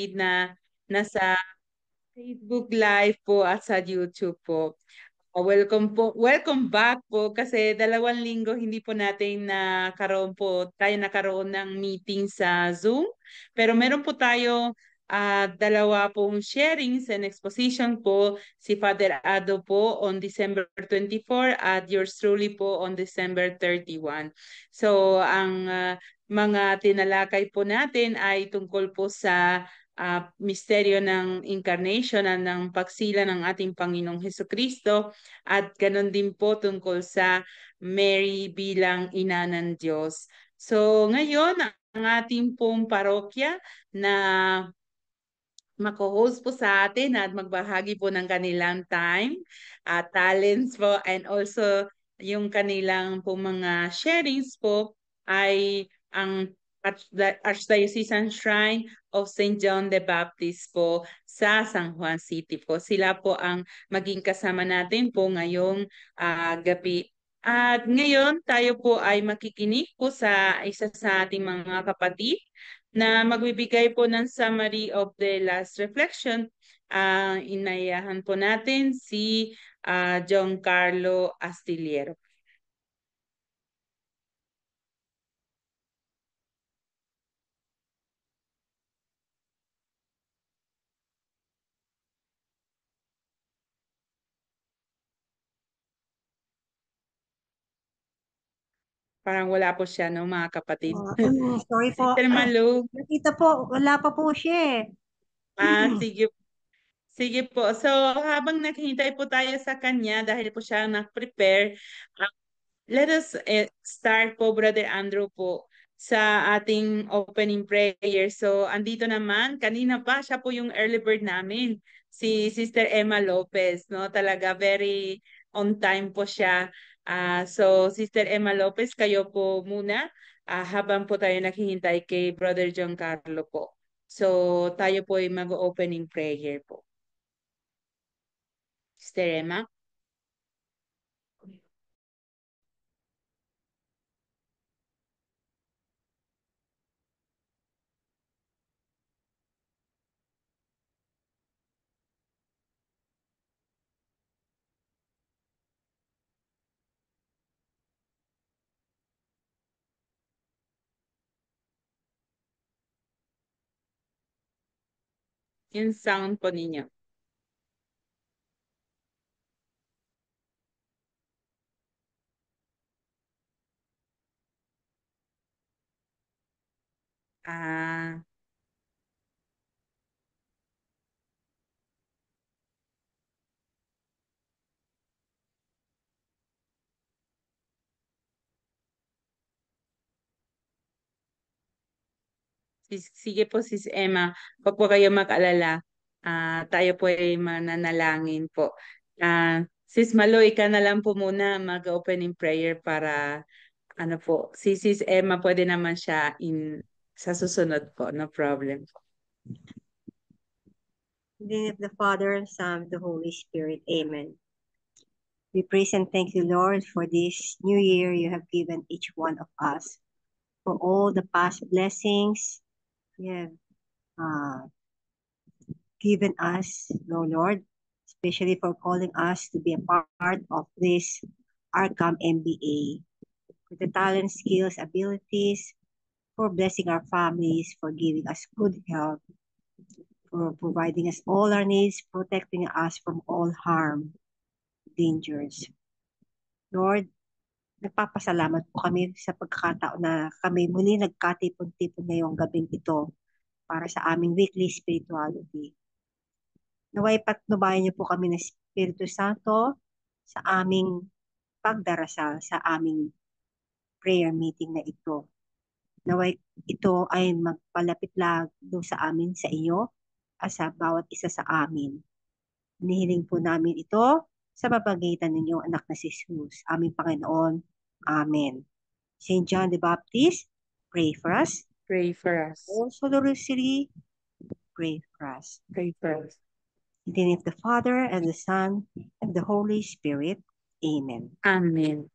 na nasa Facebook Live po at sa YouTube po. Welcome po. Welcome back po kasi 2 linggo hindi po natin nakaroon ng meeting sa Zoom. Pero meron po tayo dalawa pong sharings and exposition po. Si Father Ado po on December 24 at yours truly po on December 31. So ang mga tinalakay po natin ay tungkol po sa misteryo ng incarnation at ng pagsila ng ating Panginoong Hesukristo at ganun din po tungkol sa Mary bilang ina ng Diyos. So ngayon, ang ating pong parokya na mako-host po sa atin at magbahagi po ng kanilang time, talents po, and also yung kanilang po mga sharings po ay ang Archdiocesan Shrine of St. John the Baptist po sa San Juan City po. Sila po ang maging kasama natin po ngayong gabi. At ngayon tayo po ay makikinig po sa isa sa ating mga kapatid na magbibigay po ng summary of the last reflection. Inayahan po natin si John Carlo Astillero. Parang wala po siya, no, mga kapatid. Sorry po. Sister Malu. Nakita po, wala pa po siya Sige. Sige po. So, habang naghihintay po tayo sa kanya, dahil po siya nag-prepare, let us start po, Brother Andrew po, sa ating opening prayer. So, andito naman, kanina pa, siya po yung early bird namin, si Sister Emma Lopez, no? Talaga very on time po siya. So, Sister Emma Lopez, kayo po muna, habang po tayo naghihintay kay Brother John Carlo po. So, tayo po ay mag-opening prayer po. Sister Emma? Yung sound po ninyo. Ah, sige po, Sis Emma. Huwag po kayo mag-alala. Tayo po ay mananalangin po. Sis Malo, ika na lang po muna mag-opening prayer para ano po, si Sis Emma pwede naman siya sa susunod po. No problem. In the name of the Father, Son, the Holy Spirit. Amen. We praise and thank you, Lord, for this new year you have given each one of us, for all the past blessings you have given us, Lord, especially for calling us to be a part of this Arkham MBA, for the talent, skills, abilities, for blessing our families, for giving us good health, for providing us all our needs, protecting us from all harm, dangers. Lord, nagpapasalamat po kami sa pagkakataon na kami muli nagkatipon-tipon ngayong gabing ito para sa aming weekly spirituality. Naway patnubayan niyo po kami ng Espiritu Santo sa aming pagdarasal, sa aming prayer meeting na ito. Naway ito ay magpalapit lalo sa amin, sa iyo, at sa bawat isa sa amin. Hinihiling po namin ito sa pamamagitan ng inyong anak na si Jesus, aming Panginoon. Amen. St. John the Baptist, pray for us. Pray for us. Also the Rosary, pray for us. Pray for us. In the name of the Father, and the Son, and the Holy Spirit. Amen. Amen.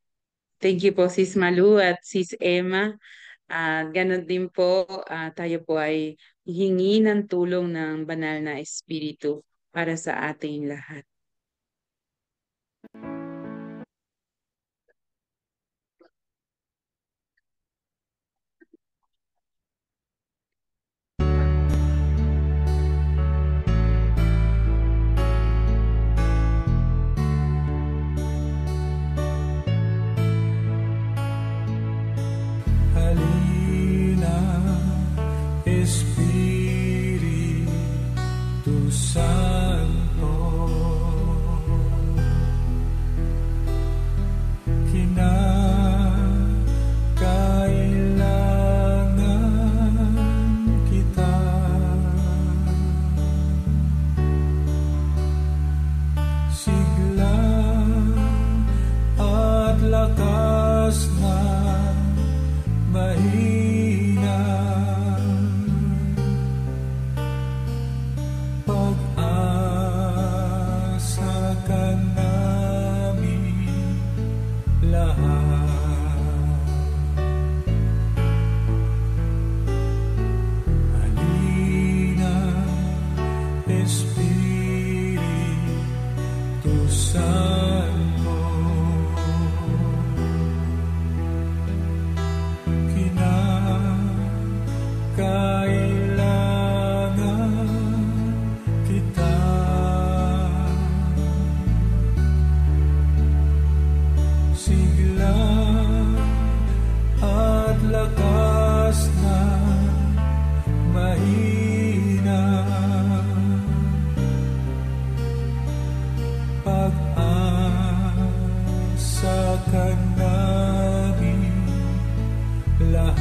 Thank you po, Sis Malu at Sis Emma. Ganon din po, tayo po ay hihingi ng tulong ng banal na Espiritu para sa ating lahat. Halina, Espiritu Santo, kinakailangan kita. Sigla at lakas na mahina, pag-asa ka namin lahat. Halina, Espiritu Santo, kinakailangan kita. Sigla at lakas na mahina, pag-asa ka namin lahat.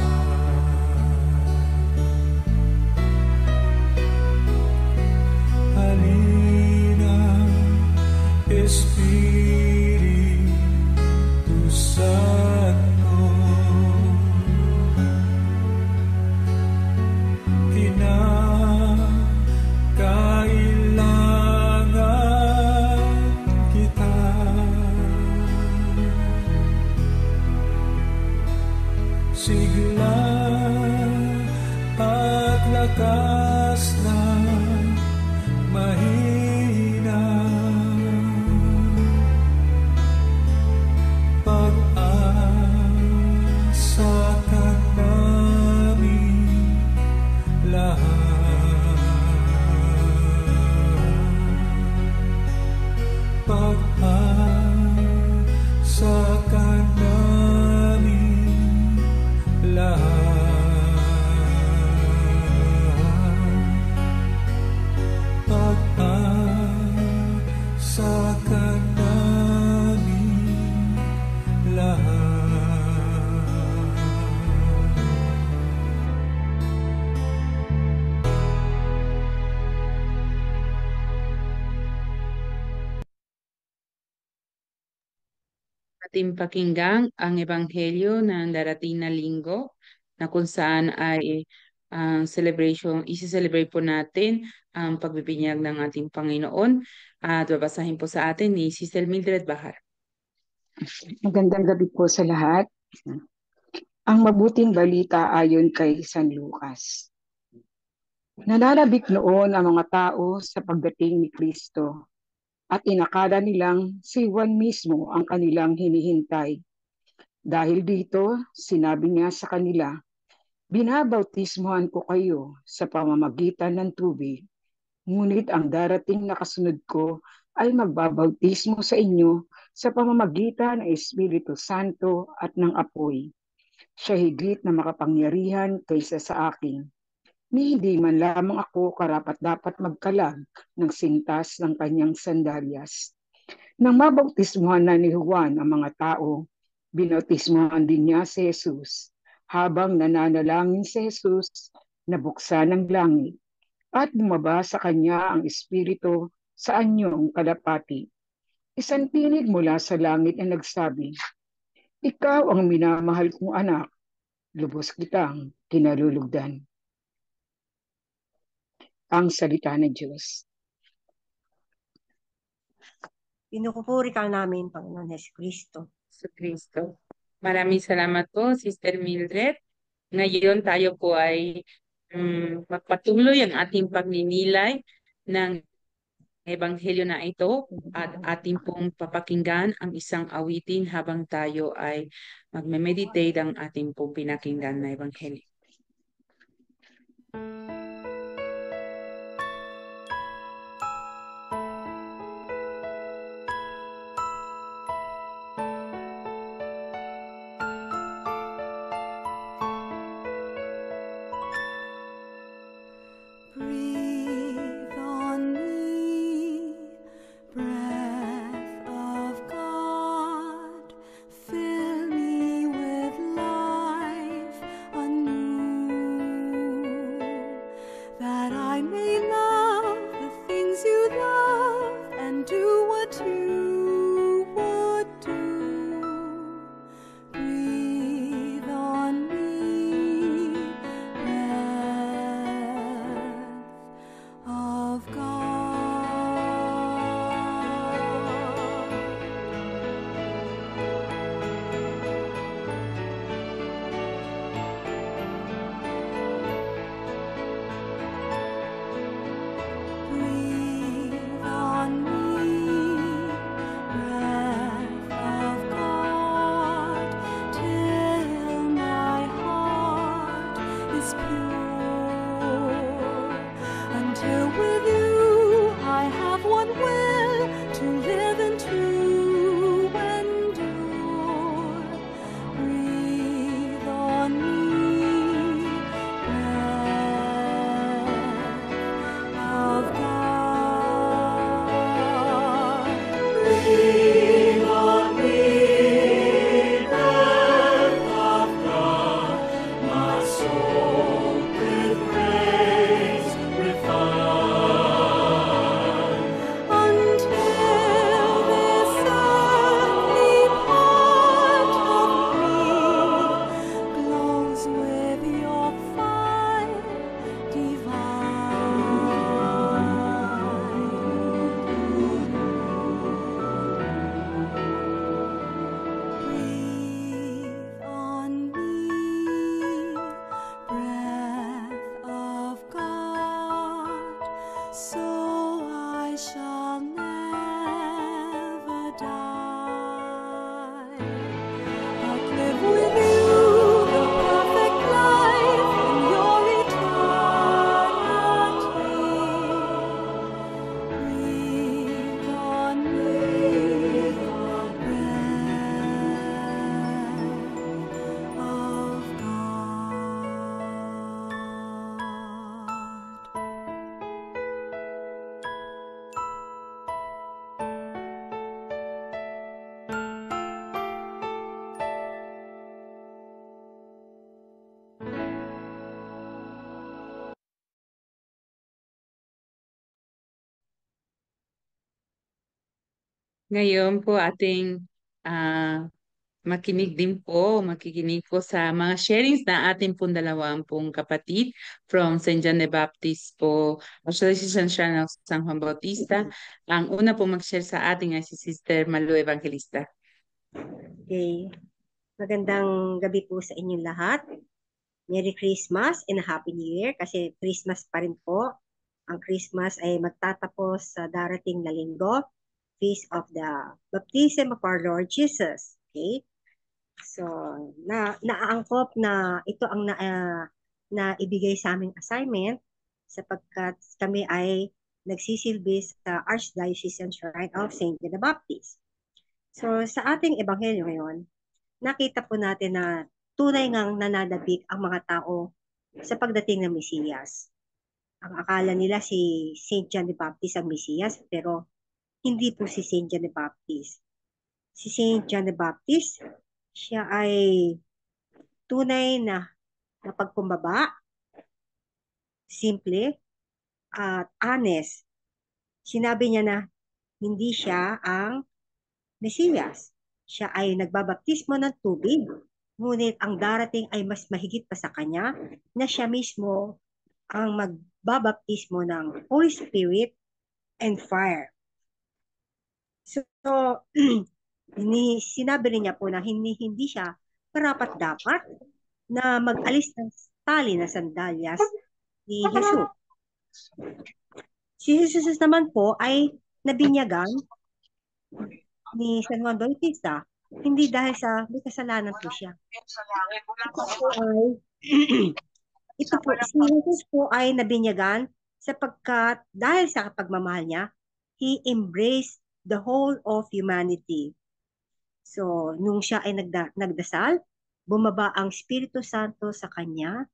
Halina, Espiritu Santo, kinakailangan kita. Sigla at lakas na mahina, pag-asa ka namin lahat. Pag-asa ka namin lahat. Pag-asa ka namin lahat. Ating pakinggang ang Ebanghelyo ng darating na linggo na kung saan ay ang isi-celebrate po natin ang pagbibinyag ng ating Panginoon at babasahin po sa atin ni Sister Mildred Bahar. Magandang gabi po sa lahat. Ang mabuting balita ayon kay San Lucas. Nananabik noon ang mga tao sa pagdating ni Kristo at inakala nilang si Juan mismo ang kanilang hinihintay. Dahil dito, sinabi niya sa kanila, "Binabautismohan ko kayo sa pamamagitan ng tubig, ngunit ang darating na kasunod ko ay magbabautismo sa inyo sa pamamagitan ng Espiritu Santo at ng apoy. Siya higit na makapangyarihan kaysa sa akin. Ni hindi man lamang ako karapat-dapat magkalag ng sintas ng kanyang sandalyas." Nang mabautismohan na ni Juan ang mga tao, binautismohan din niya si Jesus. Habang nananalangin si Jesus, nabuksan ang langit at bumaba sa kanya ang Espiritu sa anyong kalapati. Isang tinig mula sa langit ang nagsabi, "Ikaw ang minamahal kong anak, lubos kitang kinalulugdan." Ang salita ng Diyos. Pinupuri ka namin, Panginoon Jesu Cristo. Sa Kristo. Maraming salamat po, Sister Mildred. Ngayon tayo po ay magpatuloy ang ating pagninilay ng Ebanghelyo na ito at ating pong papakinggan ang isang awitin habang tayo ay magme-meditate ang ating pong pinakinggan na Ebanghelyo. Breathe on me, breath of God, fill me with life anew, that I may love the things you love and do what you would do. Breathe on me, breath of God. Breathe on me, breath of God, till my heart is pure. Until with you I have one will to live and to endure. Breathe on me, breath of God. Breathe on me, breath of God, my soul with praise refine, until this earthly part of me glows with your fire divine. Breathe on me, breath of God, so I shall never die, but live with you the perfect life in your eternity. Breathe on me, breath of God. Ngayon po ating makikinig po sa mga sharings na ating pong dalawang pong kapatid from St. John the Baptist po, Association ng San Juan Bautista. Ang una po mag-share sa ating ay si Sister Malu Evangelista. Okay. Magandang gabi po sa inyong lahat. Merry Christmas and a Happy New Year kasi Christmas pa rin po. Ang Christmas ay magtatapos sa darating na linggo, Feast of the Baptism of our Lord Jesus. Okay? So, naaangkop na ito ang na ibigay sa aming assignment sapagkat kami ay nagsisilbi sa Archdiocesan Shrine of St. John the Baptist. So, sa ating ebanghelyo ngayon, nakita po natin na tunay ngang nananabik ang mga tao sa pagdating ng Mesiyas. Ang akala nila si St. John the Baptist ang Mesiyas, pero hindi po si St. John the Baptist. Si St. John the Baptist, siya ay tunay na pagkumbaba, simple, at honest. Sinabi niya na hindi siya ang Mesiyas. Siya ay nagbabaptismo ng tubig, ngunit ang darating ay mas mahigit pa sa kanya na siya mismo ang magbabaptismo ng Holy Spirit and fire. So, sinabi rin niya po na hindi siya karapat-dapat na mag-alis ng tali na sandalyas ni Jesus. Si Jesus naman po ay nabinyagan ni San Juan Bautista, hindi dahil sa may kasalanan po siya. Si Jesus po ay nabinyagan sapagkat dahil sa pagmamahal niya, He embraced the whole of humanity. So, nung siya ay nagdasal, bumaba ang Espiritu Santo sa kanya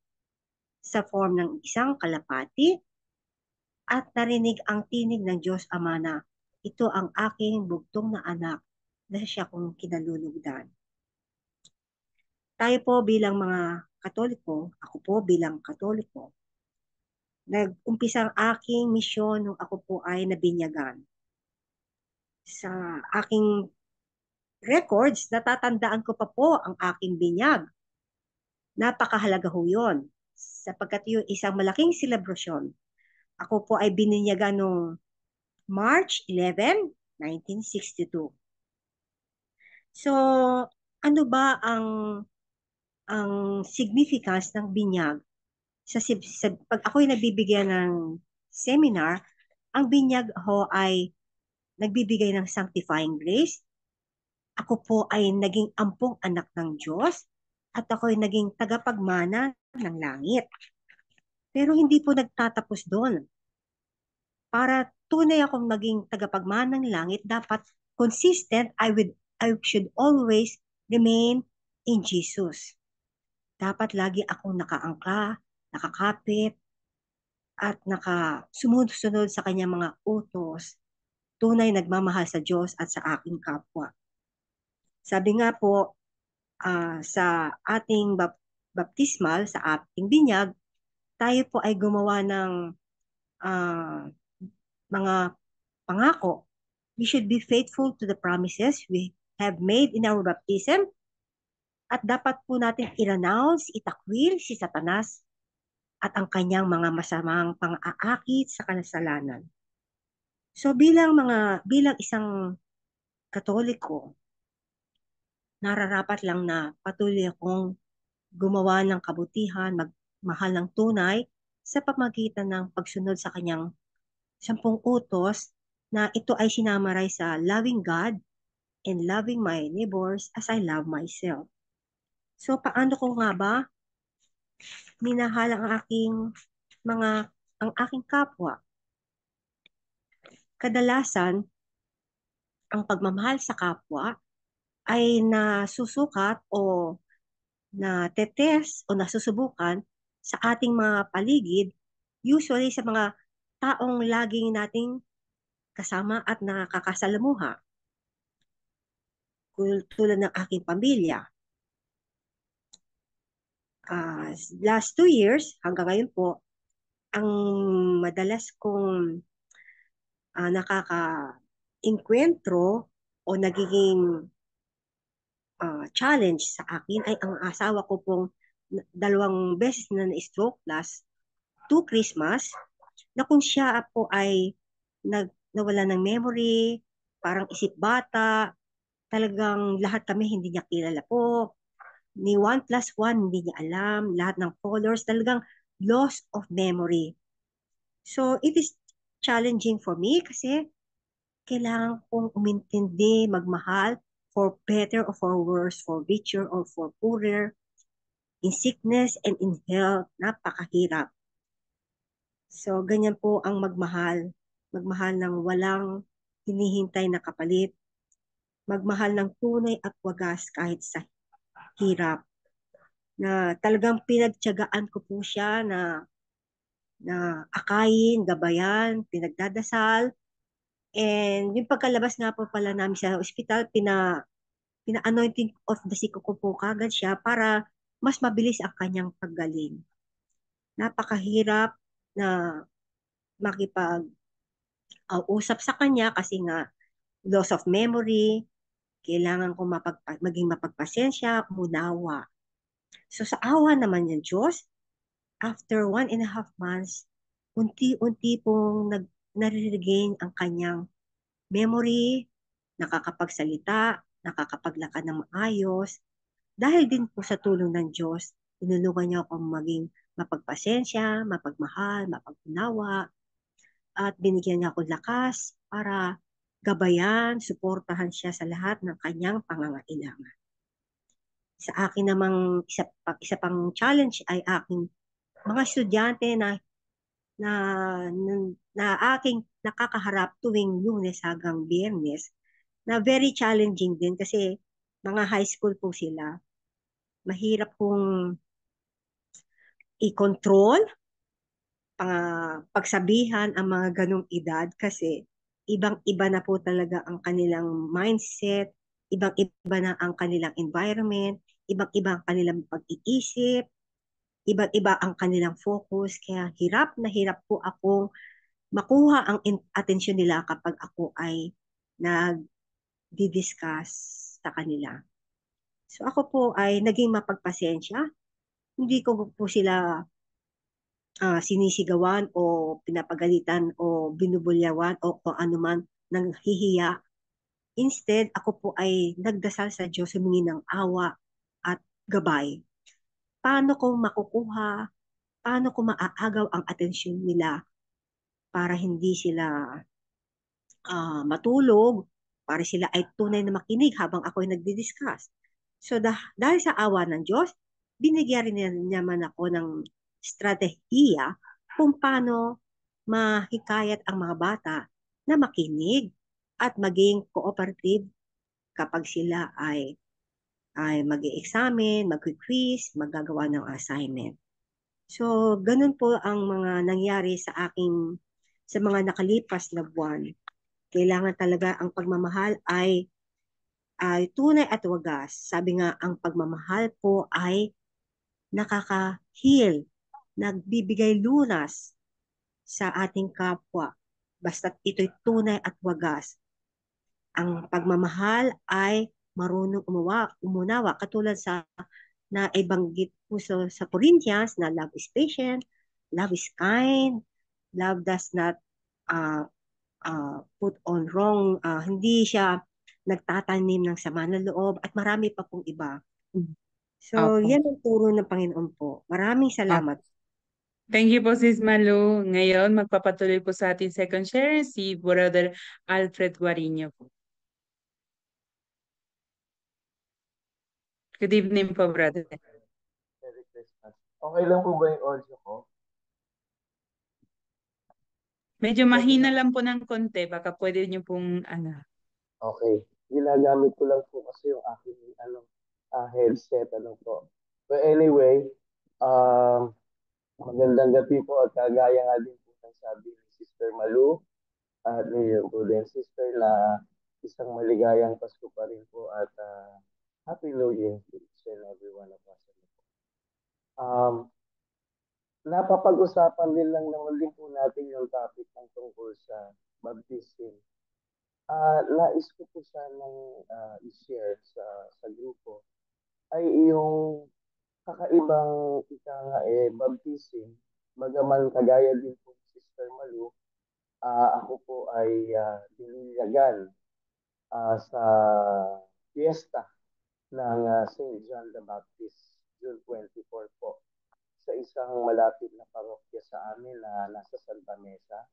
sa form ng isang kalapati at narinig ang tinig ng Diyos Ama na, ito ang aking bugtong na anak na siya kong kinalulugdan. Tayo po bilang mga Katoliko, ako po bilang Katoliko, nag-umpisa ang aking misyon nung ako po ay nabinyagan. Sa aking records, natatandaan ko pa po ang aking binyag. Napakahalaga ho yun, sapagkat yung isang malaking selebrasyon. Ako po ay bininyagan noong March 11, 1962. So, ano ba ang significance ng binyag? Pag ako'y nabibigyan ng seminar, ang binyag ho ay nagbibigay ng sanctifying grace. Ako po ay naging ampong anak ng Diyos at ako'y naging tagapagmana ng langit. Pero hindi po nagtatapos doon. Para tunay akong maging tagapagmana ng langit, dapat consistent, I should always remain in Jesus. Dapat lagi akong nakaangka, nakakapit, at sumusunod sa kanyang mga utos, tunay nagmamahal sa Diyos at sa aking kapwa. Sabi nga po, sa ating baptismal, sa ating binyag, tayo po ay gumawa ng mga pangako. We should be faithful to the promises we have made in our baptism at dapat po natin i-renounce, itakwil si Satanas at ang kanyang mga masamang pang-aakit sa kasalanan. So bilang isang Katoliko, nararapat lang na patuloy akong gumawa ng kabutihan, magmahal ng tunay sa pamagitan ng pagsunod sa kanyang 10 utos na ito ay sinamaray sa loving God and loving my neighbors as I love myself. So paano ko nga ba minahal ang aking kapwa? Kadalasan, ang pagmamahal sa kapwa ay nasusukat o natetest o nasusubukan sa ating mga paligid, usually sa mga taong laging nating kasama at nakakasalamuha. Tulad ng aking pamilya. Last 2 years, hanggang ngayon po, ang madalas kong nakaka-inkwentro o nagiging challenge sa akin ay ang asawa ko pong 2 beses na na-stroke last 2 Christmas, na kung siya po ay nawala ng memory, parang isip bata, talagang lahat kami hindi niya kilala po. Ni 1+1 hindi niya alam, lahat ng colors, talagang loss of memory. So it is challenging for me kasi kailangan kong umintindi, magmahal, for better or for worse, for richer or for poorer, in sickness and in health, napakahirap. So ganyan po ang magmahal ng walang hinihintay na kapalit, magmahal ng tunay at wagas kahit sa hirap, na talagang pinagtiyagaan ko po siya na akayin, gabayan, pinagdadasal. And yung pagkalabas nga po pala namin sa ospital, pina-anointing of the sick ko po kagad siya para mas mabilis ang kanyang paggaling. Napakahirap na makipag-usap sa kanya kasi nga loss of memory, kailangan ko maging mapagpasensya, umunawa. So sa awa naman ng Diyos, after 1.5 months, unti-unti pong nare-regain ang kanyang memory, nakakapagsalita, nakakapaglakad ng maayos, dahil din po sa tulong ng Diyos Tinulungan niya akong maging mapagpasensya, mapagmahal, mapagkunawa, at binigyan niya akong lakas para gabayan, suportahan siya sa lahat ng kanyang pangangailangan. Sa akin namang isa pang challenge ay aking mga estudyante na, na, na aking nakakaharap tuwing Lunes hanggang Biyernes na very challenging din kasi mga high school po sila. Mahirap kong i-control, pagsabihan ang mga ganong edad kasi ibang-iba na po talaga ang kanilang mindset, ibang-iba na ang kanilang environment, ibang-iba ang kanilang pag-iisip, ibang-iba ang kanilang focus. Kaya hirap na hirap po akong makuha ang atensyon nila kapag ako ay nag-discuss sa kanila. So ako po ay naging mapagpasensya. Hindi ko po sila sinisigawan o pinapagalitan o binubulyawan o kung ano man nang hihiya. Instead, ako po ay nagdasal sa Diyos, humingi ng awa at gabay. Paano ko makukuha, paano ko maaagaw ang atensyon nila para hindi sila matulog, para sila ay tunay na makinig habang ako ay nagdi-discuss. So dahil sa awa ng Diyos, binigyan rin naman ako ng strategiya kung paano mahikayat ang mga bata na makinig at maging cooperative kapag sila ay mag-examine, mag-quiz, magagawa ng assignment. So, ganun po ang mga nangyari sa mga nakalipas na buwan. Kailangan talaga ang pagmamahal ay tunay at wagas. Sabi nga, ang pagmamahal po ay nakaka-heal, nagbibigay lunas sa ating kapwa. Basta't ito'y tunay at wagas. Ang pagmamahal ay marunong umunawa katulad sa na ibanggit po sa Corinthians na love is patient, love is kind, love does not uh, put on wrong, hindi siya nagtatanim ng sama ng loob at marami pa pong iba. So, Opo. yan ang turo ng Panginoon po. Maraming salamat. Thank you po, Sis Malu. Ngayon, magpapatuloy po sa ating second share si Brother Alfred Guarino po. Good evening po, brother. Merry Christmas. Okay lang po ba yung audio ko? Medyo mahina lang po ng konti. Baka pwede niyo pong Okay. Ginagamit ko lang po kasi yung aking headset po. But anyway, magandang gabi po at kagaya nga din po ng sabi ni Sister Malu at ni po din Sister na isang maligayang Pasko pa rin po at Happy New Year to each and every one of us. Napapag-usapan din lang naman din po natin yung topic ng tungkol sa baptism. Nais ko po sanang i-share sa grupo ay yung kakaibang baptism. Bagaman kagaya din po Sister Malu, ako po ay dinilagan sa fiesta ng St. John the Baptist, June 24 po, sa isang malapit na parokya sa amin na nasa Santa Mesa.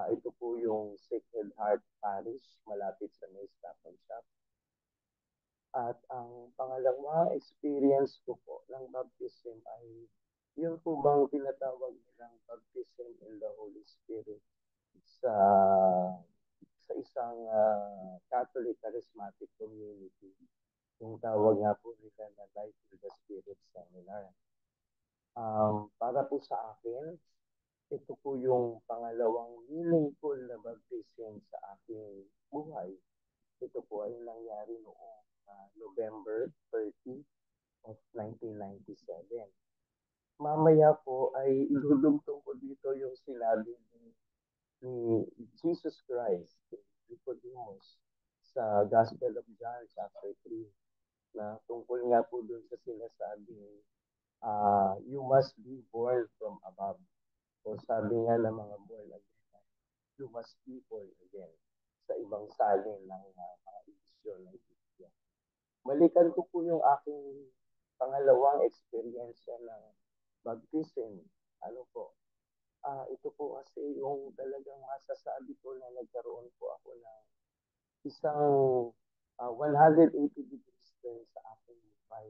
Ito po yung Sacred Heart Parish, malapit sa may Stop and Shop. At ang pangalawang experience ko po ng baptism ay yun po bang tinatawag nilang baptism in the Holy Spirit sa isang Catholic Charismatic Community. Yung tawag nga po nila na Life in the Spirit Seminar. Para po sa akin, ito po yung pangalawang meaningful na baptism sa aking buhay. Ito po ay nangyari noong November 30 of 1997. Mamaya po ay idudugtong ko dito yung sinabi ni Jesus Christ, Nicodemus, sa Gospel of John chapter 3 na tungkol nga po dun sa sinasabi you must be born from above. O sabi nga ng mga born again, you must be born again sa ibang salin ng mga edisyon ng Biblia. Balikan ko po yung aking pangalawang experience ng baptism. Ano po? Ito po kasi yung talagang masasabi ko na nagkaroon po ako ng isang 180 degrees turn sa aking buhay.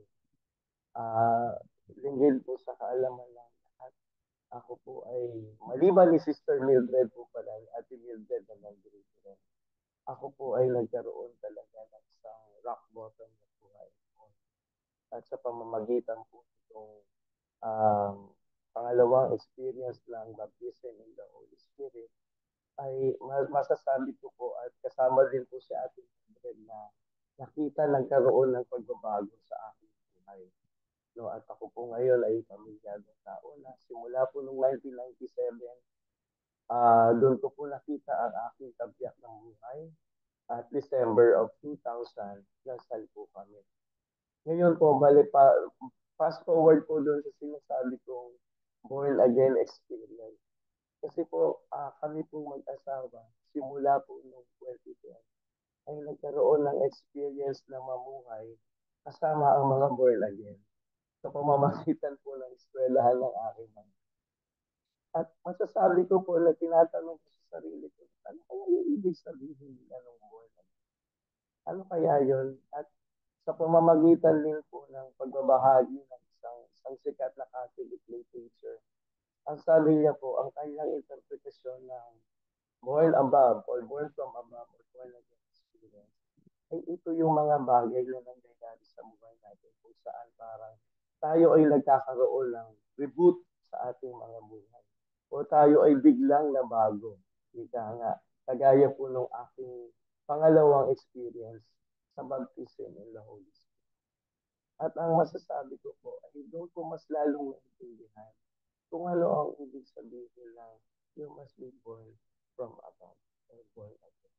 Linggil po sa kaalaman ng lahat. Ako po ay, maliban ni Sister Mildred po pala, ni Ate Mildred na nandito rin. Ako po ay nagkaroon talaga ng isang rock bottom na buhay po. At sa pamamagitan po itong pangalawang experience ng baptism in the Holy Spirit, ay masasabi ko po at kasama din po si Ate Mildred na nakita nagkaroon ng pagbabago sa aking buhay. No, at ako po ngayon ay pamilyadong tao na simula po noong 1997, doon ko po nakita ang aking tabiyak ng buhay. At December of 2000, nasal po kami. Ngayon po, fast forward po doon sa sinasabi kong born again experience. Kasi po, kami po mag-asawa, simula po noong 2010, ay nagkaroon ng experience na mamuhay kasama ang mga born again sa pamamagitan po ng eskwelahan ng aking mga. At masasabi ko po na tinatanong ko sa sarili ko, ano kaya yung ibig sabihin nila ng born again? Ano kaya yun? At sa pamamagitan din po ng pagbabahagi ng isang sikat na Catholic lay teacher, ang sabi niya po, ang kanyang interpretasyon ng born above or born from above or born again experience, ay ito yung mga bagay na nangyayari sa buhay natin kung saan parang tayo ay nagkakaroon ng reboot sa ating mga buhay. O tayo ay biglang nabago. Ika nga, kagaya po nung aking pangalawang experience sa baptism in the Holy Spirit. At ang masasabi ko po ay doon ko mas lalong naiintindihan kung ano ang ibig sabihin ng you must be born from above or born again.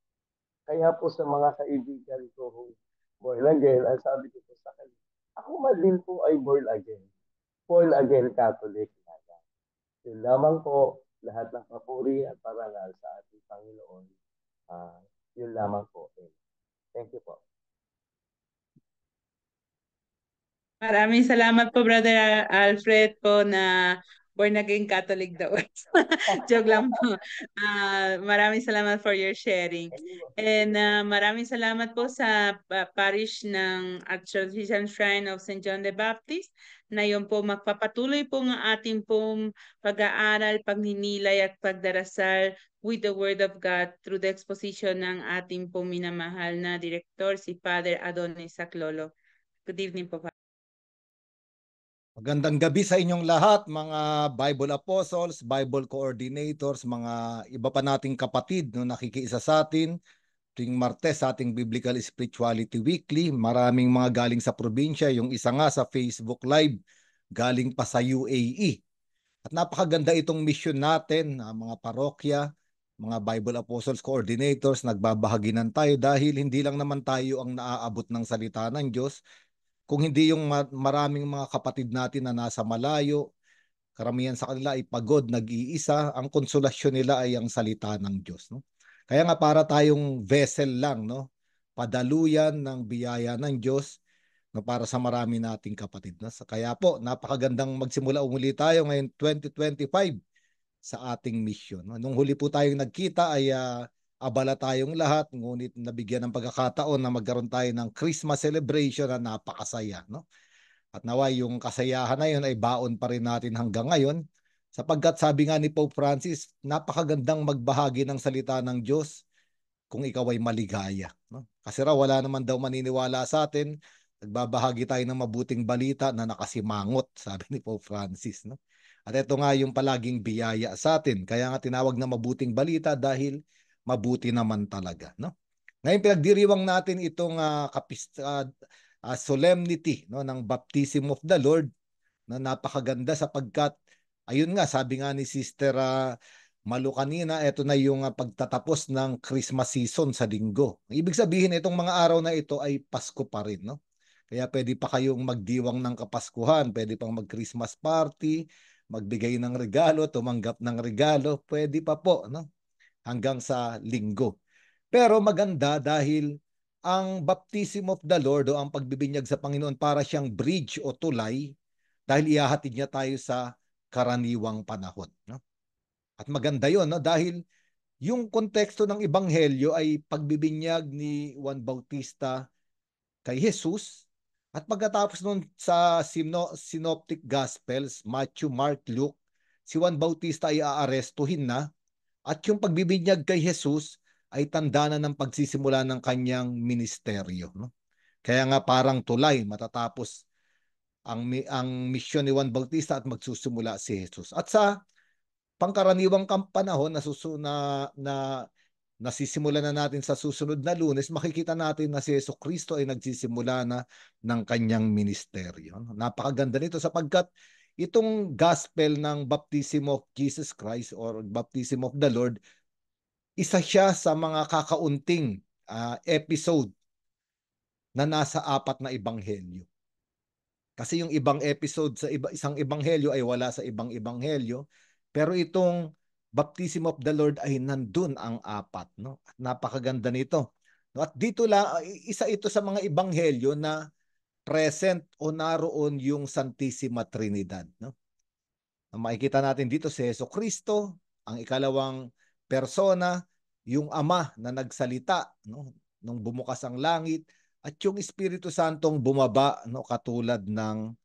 Kaya po sa mga kaibigan ko born again, ang sabi ko po sa kanila, ako man din po ay born again Catholic. Yun lamang po, lahat ng papuri at parangal sa ating Panginoon. Yun lamang po. Thank you po. Maraming salamat po, Brother Alfred po na born again Catholic daw. Joke lang po. Maraming salamat for your sharing. And maraming salamat po sa parish ng Archdiocese Shrine of St. John the Baptist na yun po magpapatuloy po ng ating pong pag-aaral, pagninilay at pagdarasal with the Word of God through the exposition ng ating pong minamahal na direktor, si Father Adonis Saclolo. Good evening po, Father. Magandang gabi sa inyong lahat, mga Bible Apostles, Bible Coordinators, mga iba pa nating kapatid no nakikiisa sa atin tuwing Martes sa ating Biblical Spirituality Weekly. Maraming mga galing sa probinsya, yung isa nga sa Facebook Live, galing pa sa UAE. At napakaganda itong mission natin, mga parokya, mga Bible Apostles Coordinators, nagbabahaginan tayo dahil hindi lang naman tayo ang naaabot ng salita ng Diyos, kung hindi yung maraming mga kapatid natin na nasa malayo, karamihan sa kanila ay pagod, nag-iisa, ang konsolasyon nila ay ang salita ng Diyos. No? Kaya nga para tayong vessel lang, no? Padaluyan ng biyaya ng Diyos no? Para sa marami nating kapatid. No? Kaya po, napakagandang magsimula umuli tayo ngayon 2025 sa ating mission. No? Nung huli po tayong nagkita ay abala tayong lahat, ngunit nabigyan ng pagkakataon na magkaroon tayo ng Christmas celebration na napakasaya. No? At naway yung kasayahan na yun ay baon pa rin natin hanggang ngayon, sapagkat sabi nga ni Pope Francis, napakagandang magbahagi ng salita ng Diyos kung ikaw ay maligaya. No? Kasi raw wala naman daw maniniwala sa atin, nagbabahagi tayo ng mabuting balita na nakasimangot, sabi ni Pope Francis. No? At ito nga yung palaging biyaya sa atin, kaya nga tinawag na mabuting balita dahil mabuti naman talaga. No? Ngayon pinagdiriwang natin itong solemnity no, ng Baptism of the Lord na napakaganda sapagkat, ayun nga, sabi nga ni Sister Malu kanina, ito na yung pagtatapos ng Christmas season sa linggo. Ibig sabihin, itong mga araw na ito ay Pasko pa rin. No? Kaya pwede pa kayong magdiwang ng Kapaskuhan, pwede pang mag-Christmas party, magbigay ng regalo, tumanggap ng regalo, pwede pa po. No? Hanggang sa linggo. Pero maganda dahil ang baptism of the Lord o ang pagbibinyag sa Panginoon para siyang bridge o tulay dahil ihahatid niya tayo sa karaniwang panahon. No? At maganda yon, no? Dahil yung konteksto ng Ebanghelyo ay pagbibinyag ni Juan Bautista kay Jesus at pagkatapos nun sa Synoptic Gospels, Matthew, Mark, Luke, si Juan Bautista ay aarestuhin na at yung pagbibinyag kay Jesus ay tanda na ng pagsisimula ng kanyang ministeryo. No? Kaya nga parang tulay matatapos ang misyon ni Juan Bautista at magsusimula si Jesus. At sa pangkaraniwang panahon na nasisimulan na natin sa susunod na Lunes, makikita natin na si Jesucristo ay nagsisimula na ng kanyang ministeryo. Napakaganda nito sapagkat itong gospel ng baptism of Jesus Christ or baptism of the Lord, isa siya sa mga kakaunting episode na nasa 4 na ebanghelyo. Kasi yung ibang episode sa isang ebanghelyo ay wala sa ibang ebanghelyo, pero itong baptism of the Lord ay nandun ang 4, no? At napakaganda nito. No? At dito lang isa ito sa mga ebanghelyo na present o naroon yung Santissima Trinidad, no? Makikita natin dito si Jesucristo, ang ikalawang persona, yung Ama na nagsalita, no? Nung bumukas ang langit, at yung Espiritu Santong bumaba, no, katulad ng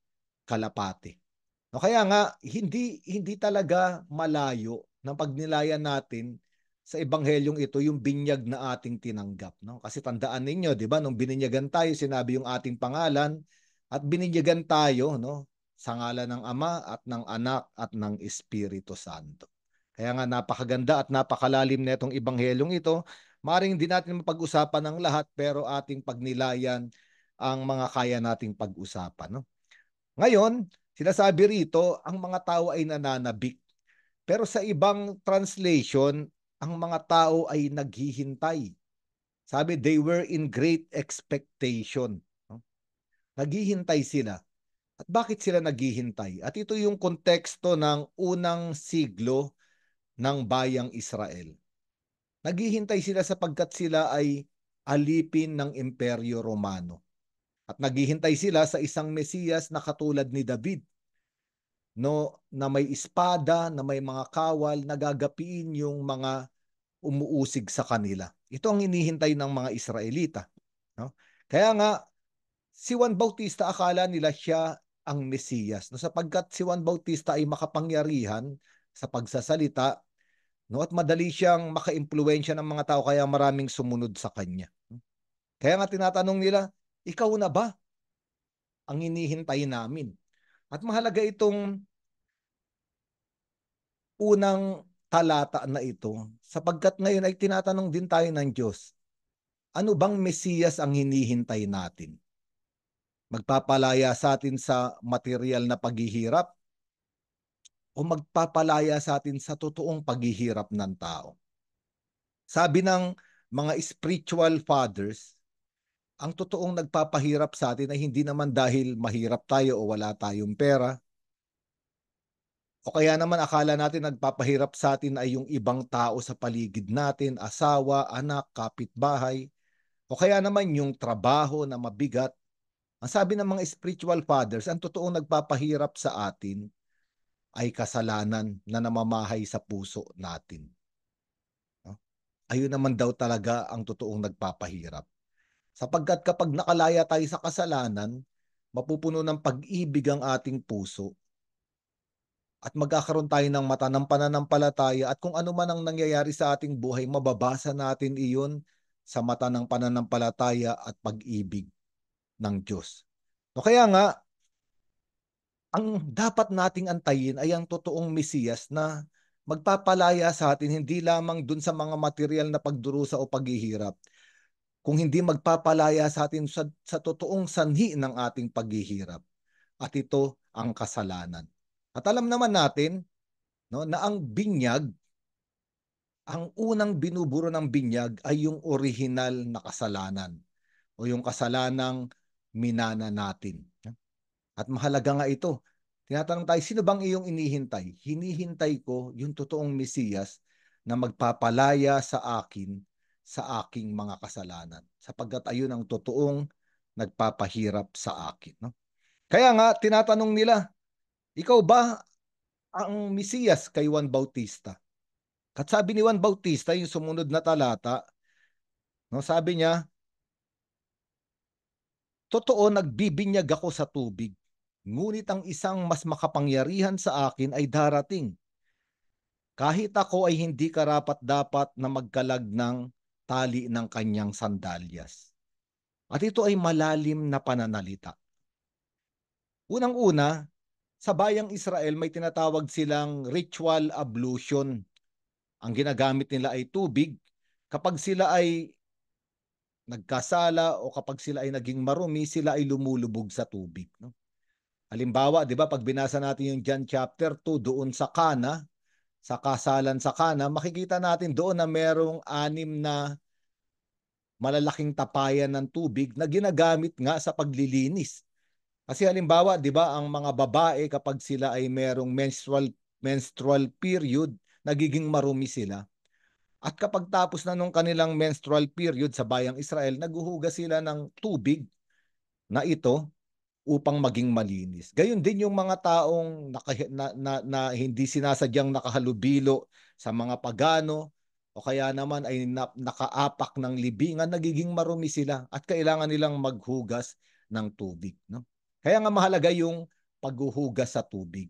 kalapate. No, kaya nga hindi talaga malayo ng pagnilayan natin sa ebanghelyong ito yung binyag na ating tinanggap, no? Kasi tandaan ninyo, 'di ba, nung bininyagan tayo, sinabi yung ating pangalan at bininyagan tayo, no, sa ngalan ng Ama at ng Anak at ng Espiritu Santo. Kaya nga napakaganda at napakalalim nitong ebanghelyong ito. Maring hindi natin mapag-usapan ng lahat, pero ating pagnilayan ang mga kaya nating pag-usapan, no? Ngayon, sinasabi rito, ang mga tao ay nananabik. Pero sa ibang translation, ang mga tao ay naghihintay. Sabi, they were in great expectation. No? Naghihintay sila. At bakit sila naghihintay? At ito yung konteksto ng unang siglo ng bayang Israel. Naghihintay sila sapagkat sila ay alipin ng Imperyo Romano. At naghihintay sila sa isang Mesiyas na katulad ni David, no, na may espada, na may mga kawal, nagagapiin yung mga umuusig sa kanila. Ito ang hinihintay ng mga Israelita, no? Kaya nga si Juan Bautista akala nila siya ang Mesiyas, no, sapagkat si Juan Bautista ay makapangyarihan sa pagsasalita, no, at madali siyang makaimpluwensya ng mga tao kaya maraming sumunod sa kanya. Kaya nga tinatanong nila, ikaw na ba ang hinihintay namin? At mahalaga itong unang talata na ito sapagkat ngayon ay tinatanong din tayo ng Diyos, ano bang Mesiyas ang hinihintay natin? Magpapalaya sa atin sa material na paghihirap o magpapalaya sa atin sa totoong paghihirap ng tao? Sabi ng mga spiritual fathers, ang totoong nagpapahirap sa atin ay hindi naman dahil mahirap tayo o wala tayong pera, o kaya naman akala natin nagpapahirap sa atin ay yung ibang tao sa paligid natin, asawa, anak, kapitbahay, o kaya naman yung trabaho na mabigat. Ang sabi ng mga spiritual fathers, ang totoong nagpapahirap sa atin ay kasalanan na namamahay sa puso natin. Ayun naman daw talaga ang totoong nagpapahirap. Sapagkat kapag nakalaya tayo sa kasalanan, mapupuno ng pag-ibig ang ating puso at magkakaroon tayo ng mata ng pananampalataya at kung ano man ang nangyayari sa ating buhay, mababasa natin iyon sa mata ng pananampalataya at pag-ibig ng Diyos. O kaya nga, ang dapat nating antayin ay ang totoong Mesiyas na magpapalaya sa atin hindi lamang dun sa mga material na pagdurusa o paghihirap, kung hindi magpapalaya sa atin sa totoong sanhi ng ating paghihirap. At ito ang kasalanan. At alam naman natin, no, na ang binyag, ang unang binuburo ng binyag ay yung orihinal na kasalanan o yung kasalanang minana natin. At mahalaga nga ito. Tinatanong tayo, sino bang iyong inihintay? Hinihintay ko yung totoong Mesiyas na magpapalaya sa akin sa aking mga kasalanan, sapagkat ayun ang totoong nagpapahirap sa akin. No? Kaya nga, tinatanong nila, ikaw ba ang Mesiyas kay Juan Bautista? At sabi ni Juan Bautista, yung sumunod na talata, no, sabi niya, totoo, nagbibinyag ako sa tubig, ngunit ang isang mas makapangyarihan sa akin ay darating. Kahit ako ay hindi karapat-dapat na magkalag ng tali ng kanyang sandalyas. At ito ay malalim na pananalita. Unang-una, sa bayang Israel may tinatawag silang ritual ablution. Ang ginagamit nila ay tubig. Kapag sila ay nagkasala o kapag sila ay naging marumi, sila ay lumulubog sa tubig. No? Halimbawa, di ba, pag binasa natin yung John chapter 2 doon sa Cana, sa kasalan sa Cana, makikita natin doon na merong 6 na malalaking tapayan ng tubig na ginagamit nga sa paglilinis. Kasi halimbawa, 'di ba, ang mga babae kapag sila ay merong menstrual period, nagiging marumi sila. At kapag tapos na nung kanilang menstrual period sa bayang Israel, naghuhugas sila ng tubig na ito upang maging malinis. Gayon din yung mga taong na hindi sinasadyang nakahalubilo sa mga pagano o kaya naman ay nakaapak ng libingan, nagiging marumi sila at kailangan nilang maghugas ng tubig. No? Kaya nga mahalaga yung paghuhugas sa tubig.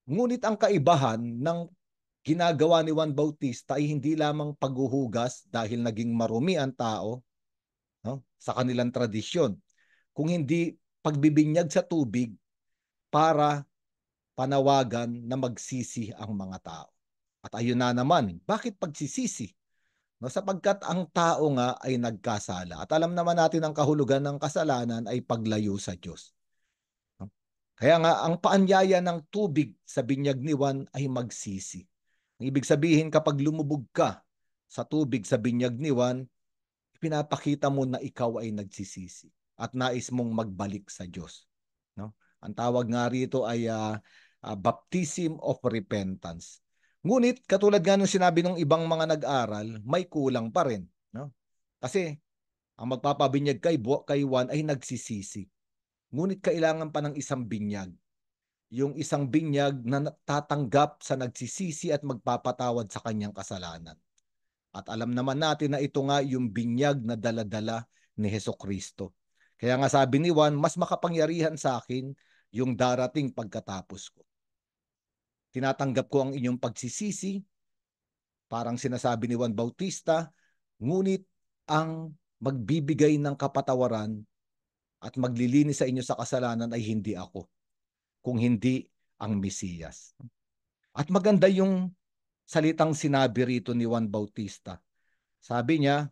Ngunit ang kaibahan ng ginagawa ni Juan Bautista ay hindi lamang paghuhugas dahil naging marumi ang tao, no, sa kanilang tradisyon, kung hindi pagbibinyag sa tubig para panawagan na magsisi ang mga tao. At ayun na naman, bakit pagsisisi? No, sapagkat ang tao nga ay nagkasala. At alam naman natin ang kahulugan ng kasalanan ay paglayo sa Diyos. No? Kaya nga, ang paanyaya ng tubig sa binyag ni Juan ay magsisi. Ibig sabihin, kapag lumubog ka sa tubig sa binyag ni Juan, pinapakita mo na ikaw ay nagsisisi at nais mong magbalik sa Diyos. No? Ang tawag nga rito ay baptism of repentance. Ngunit katulad nga nung sinabi ng ibang mga nag-aral, may kulang pa rin. No? Kasi ang magpapabinyag kay Juan ay nagsisisi. Ngunit kailangan pa ng isang binyag. Yung isang binyag na tatanggap sa nagsisisi at magpapatawad sa kanyang kasalanan. At alam naman natin na ito nga yung binyag na dala-dala ni Hesukristo. Kaya nga sabi ni Juan, mas makapangyarihan sa akin yung darating pagkatapos ko. Tinatanggap ko ang inyong pagsisisi, parang sinasabi ni Juan Bautista, ngunit ang magbibigay ng kapatawaran at maglilinis sa inyo sa kasalanan ay hindi ako, kung hindi ang Mesiyas. At maganda yung salitang sinabi rito ni Juan Bautista. Sabi niya,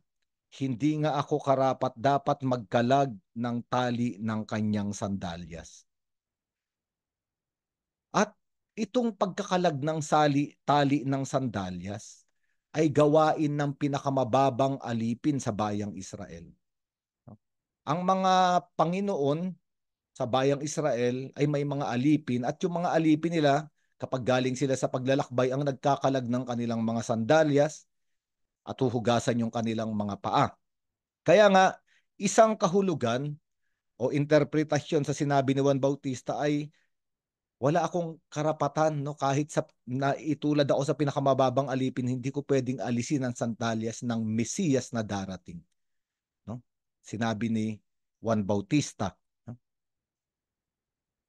hindi nga ako karapat dapat magkalag ng tali ng kanyang sandalyas. At itong pagkakalag ng tali ng sandalyas ay gawain ng pinakamababang alipin sa bayang Israel. Ang mga Panginoon sa bayang Israel ay may mga alipin at yung mga alipin nila kapag galing sila sa paglalakbay ang nagkakalag ng kanilang mga sandalyas at huhugasan yung kanilang mga paa. Kaya nga, isang kahulugan o interpretasyon sa sinabi ni Juan Bautista ay wala akong karapatan, no, kahit sa naitulad ako sa pinakamababang alipin, hindi ko pwedeng alisin ang sandalyas ng Mesiyas na darating. No? Sinabi ni Juan Bautista. No?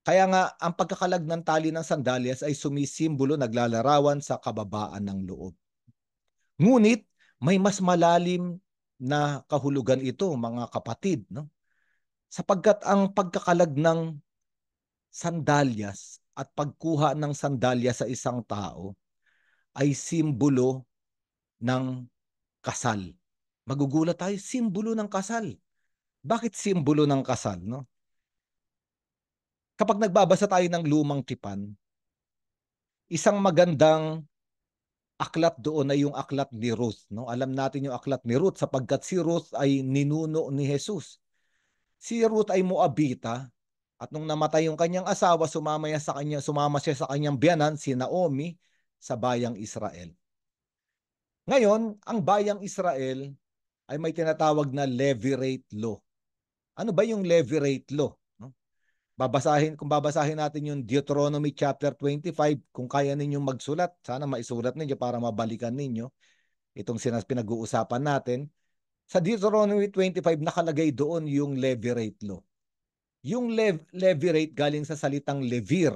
Kaya nga, ang pagkakalag ng tali ng sandalyas ay sumisimbolo, naglalarawan sa kababaan ng loob. Ngunit, may mas malalim na kahulugan ito, mga kapatid, no? Sapagkat ang pagkakalag ng sandalyas at pagkuha ng sandalyas sa isang tao ay simbolo ng kasal. Magugulat tayo, simbolo ng kasal. Bakit simbolo ng kasal, no? Kapag nagbabasa tayo ng Lumang Tipan, isang magandang aklat doon ay yung aklat ni Ruth. No? Alam natin yung aklat ni Ruth sapagkat si Ruth ay ninuno ni Jesus. Si Ruth ay Moabita at nung namatay yung kanyang asawa, sumama siya sa kanyang biyanan, si Naomi, sa bayang Israel. Ngayon, ang bayang Israel ay may tinatawag na levirate law. Ano ba yung levirate law? No? Kung babasahin natin yung Deuteronomy chapter 25, kung kaya ninyong magsulat, sana maisulat ninyo para mabalikan ninyo itong pinag-uusapan natin. Sa Deuteronomy 25, nakalagay doon yung levirate law. Yung levirate galing sa salitang levir.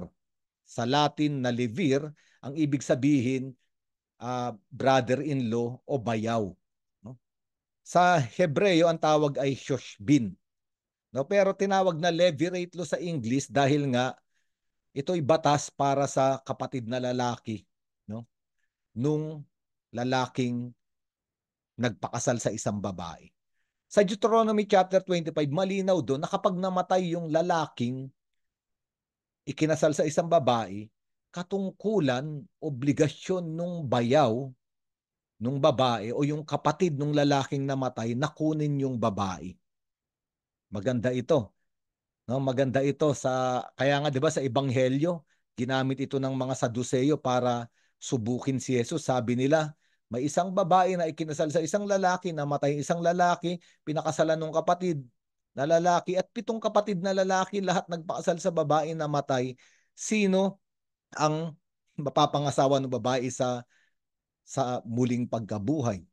Sa Latin na levir, ang ibig sabihin, brother-in-law o bayaw. No? Sa Hebreo, ang tawag ay shoshbin. No? Pero tinawag na levirate law sa English dahil nga ito'y batas para sa kapatid na lalaki, no? Nung lalaking nagpakasal sa isang babae. Sa Deuteronomy chapter 25, malinaw doon na kapag namatay yung lalaking ikinasal sa isang babae, katungkulan, obligasyon nung bayaw, nung babae o yung kapatid nung lalaking namatay na kunin yung babae. Maganda ito. No, maganda ito kaya nga 'di ba sa ebanghelyo, ginamit ito ng mga Saduceo para subukin si Jesus. Sabi nila, may isang babae na ikinasal sa isang lalaki, namatay isang lalaki, pinakasalan ng kapatid na lalaki at 7 kapatid na lalaki, lahat nagpakasal sa babae na namatay. Sino ang mapapangasawa ng babae sa muling pagkabuhay?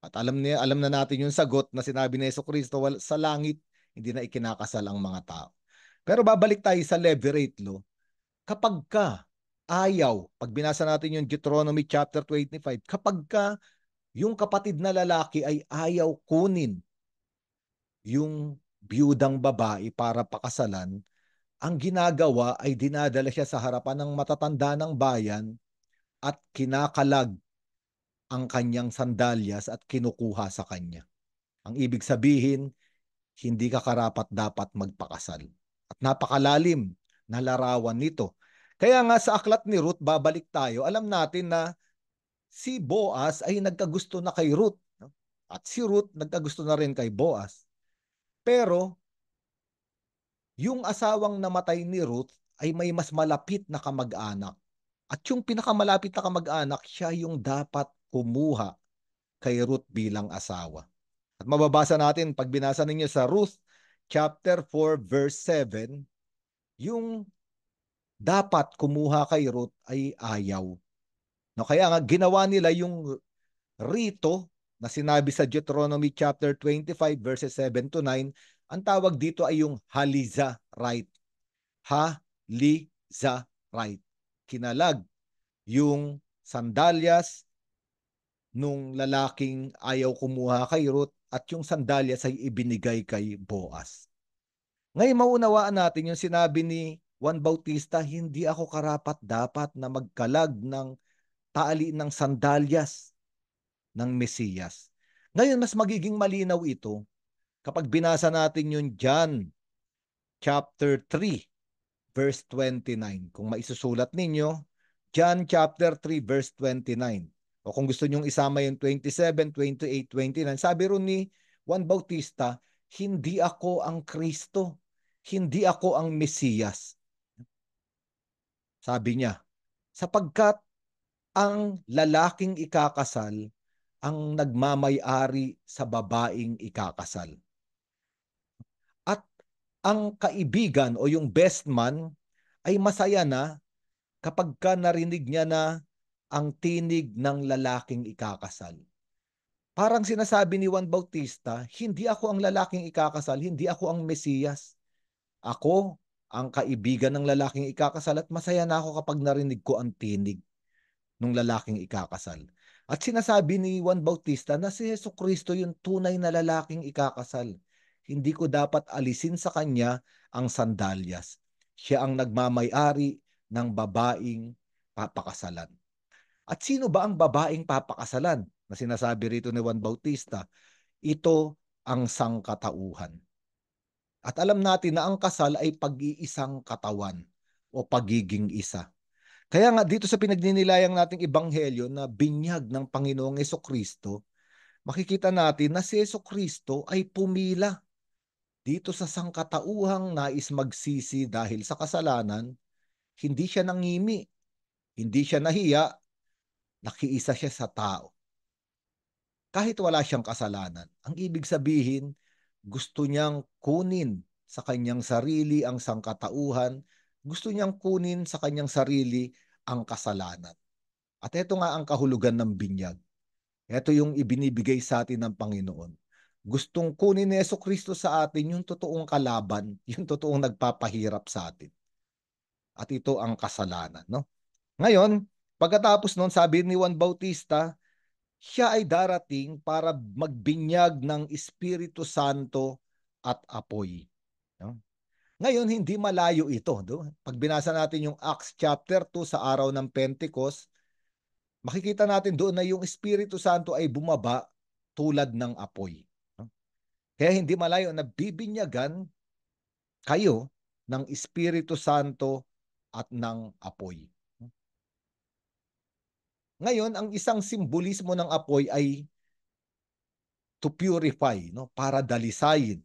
At alam na natin yung sagot na sinabi ni Jesucristo, sa langit hindi na ikinakasal ang mga tao. Pero babalik tayo sa levirate law. Kapag ka ayaw, pag binasa natin yung Deuteronomy chapter 25, kapag ka yung kapatid na lalaki ay ayaw kunin yung biyudang babae para pakasalan, ang ginagawa ay dinadala siya sa harapan ng matatanda ng bayan at kinakalag ang kanyang sandalyas at kinukuha sa kanya. Ang ibig sabihin, hindi ka karapat-dapat magpakasal. At napakalalim na larawan nito. Kaya nga sa aklat ni Ruth, babalik tayo, alam natin na si Boaz ay nagkagusto na kay Ruth. At si Ruth nagkagusto na rin kay Boaz. Pero yung asawang namatay ni Ruth ay may mas malapit na kamag-anak. At yung pinakamalapit na kamag-anak, siya yung dapat kumuha kay Ruth bilang asawa. At mababasa natin, pag binasa ninyo sa Ruth chapter 4 verse 7, yung dapat kumuha kay Ruth ay ayaw. No, kaya nga ginawa nila yung rito na sinabi sa Deuteronomy chapter 25 verses 7 to 9, ang tawag dito ay yung haliza rite. Haliza rite. Kinalag yung sandalyas nung lalaking ayaw kumuha kay Ruth at yung sandalyas ay ibinigay kay Boaz. Ngayon maunawaan natin yung sinabi ni Juan Bautista, hindi ako karapat-dapat na magkalag ng tali ng sandalyas ng Mesiyas. Ngayon mas magiging malinaw ito kapag binasa natin yung John chapter 3 verse 29. Kung maisusulat ninyo, John chapter 3 verse 29. O kung gusto nyong isama yung 27, 28, 29, sabi ron ni Juan Bautista, hindi ako ang Kristo, hindi ako ang Mesiyas. Sabi niya, sapagkat ang lalaking ikakasal ang nagmamay-ari sa babaeng ikakasal. At ang kaibigan o yung best man ay masaya na kapag ka narinig niya na ang tinig ng lalaking ikakasal. Parang sinasabi ni Juan Bautista, hindi ako ang lalaking ikakasal, hindi ako ang Mesiyas. Ako ang kaibigan ng lalaking ikakasal at masaya na ako kapag narinig ko ang tinig ng lalaking ikakasal. At sinasabi ni Juan Bautista na si Jesucristo yung tunay na lalaking ikakasal. Hindi ko dapat alisin sa kanya ang sandalyas. Siya ang nagmamay-ari ng babaeng papakasalan. At sino ba ang babaeng papakasalan na sinasabi rito ni Juan Bautista? Ito ang sangkatauhan. At alam natin na ang kasal ay pag-iisang katawan o pagiging isa. Kaya nga dito sa pinagninilayang nating ebanghelyo na binyag ng Panginoong Jesucristo, makikita natin na si Jesucristo ay pumila dito sa sangkatauhang nais magsisi dahil sa kasalanan. Hindi siya nangimi, hindi siya nahiya, nakiisa siya sa tao. kahit wala siyang kasalanan. Ang ibig sabihin, gusto niyang kunin sa kanyang sarili ang sangkatauhan, gusto niyang kunin sa kanyang sarili ang kasalanan. At ito nga ang kahulugan ng binyag. Ito yung ibinibigay sa atin ng Panginoon. Gustong kunin ni Jesucristo sa atin yung totoong kalaban, yung totoong nagpapahirap sa atin. At ito ang kasalanan, no? Ngayon, pagkatapos noon, sabi ni Juan Bautista, siya ay darating para magbinyag ng Espiritu Santo at apoy. No? Ngayon, hindi malayo ito. Do? Pag binasa natin yung Acts chapter 2 sa araw ng Pentecost, makikita natin doon na yung Espiritu Santo ay bumaba tulad ng apoy. No? Kaya hindi malayo na bibinyagan kayo ng Espiritu Santo at ng apoy. Ngayon, ang isang simbolismo ng apoy ay to purify, no? Para dalisayin.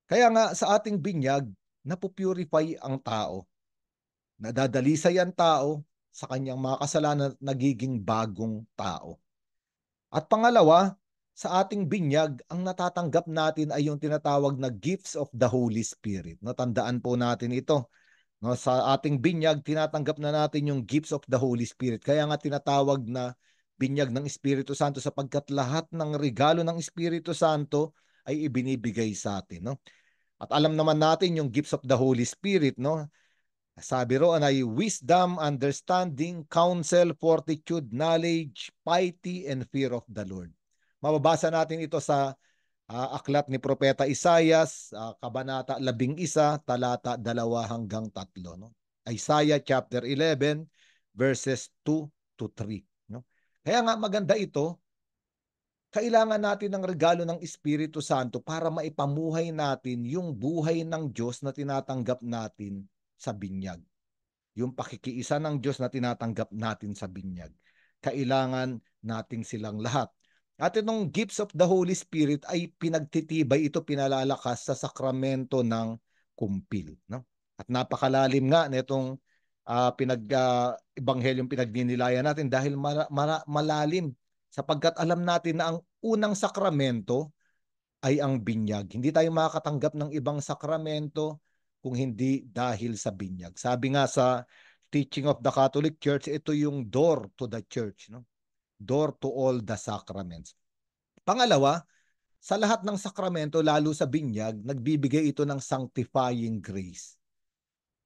Kaya nga sa ating binyag, napupurify ang tao. Nadadalisay ang tao sa kanyang mga kasalanan at nagiging bagong tao. At pangalawa, sa ating binyag, ang natatanggap natin ay yung tinatawag na gifts of the Holy Spirit. No, tandaan po natin ito. No, sa ating binyag, tinatanggap na natin yung gifts of the Holy Spirit. Kaya nga tinatawag na binyag ng Espiritu Santo sapagkat lahat ng regalo ng Espiritu Santo ay ibinibigay sa atin. No? At alam naman natin yung gifts of the Holy Spirit. No? Sabi roon ay wisdom, understanding, counsel, fortitude, knowledge, piety, and fear of the Lord. Mababasa natin ito sa aklat ni Propeta Isaias, Kabanata 11, talata 2 hanggang 3. No? Isaiah chapter 11, verses 2 to 3. No? Kaya nga maganda ito, kailangan natin ng regalo ng Espiritu Santo para maipamuhay natin yung buhay ng Diyos na tinatanggap natin sa binyag. Yung pakikiisa ng Diyos na tinatanggap natin sa binyag. Kailangan nating silang lahat. At itong gifts of the Holy Spirit ay pinagtitibay ito, pinalalakas sa sakramento ng kumpil. No? At napakalalim nga nitong ebanghelyong pinagdinilayan natin dahil malalim sapagkat alam natin na ang unang sakramento ay ang binyag. Hindi tayo makakatanggap ng ibang sakramento kung hindi dahil sa binyag. Sabi nga sa teaching of the Catholic Church, ito yung door to the church. No? Door to all the sacraments. Pangalawa, sa lahat ng sakramento, lalo sa binyag, nagbibigay ito ng sanctifying grace.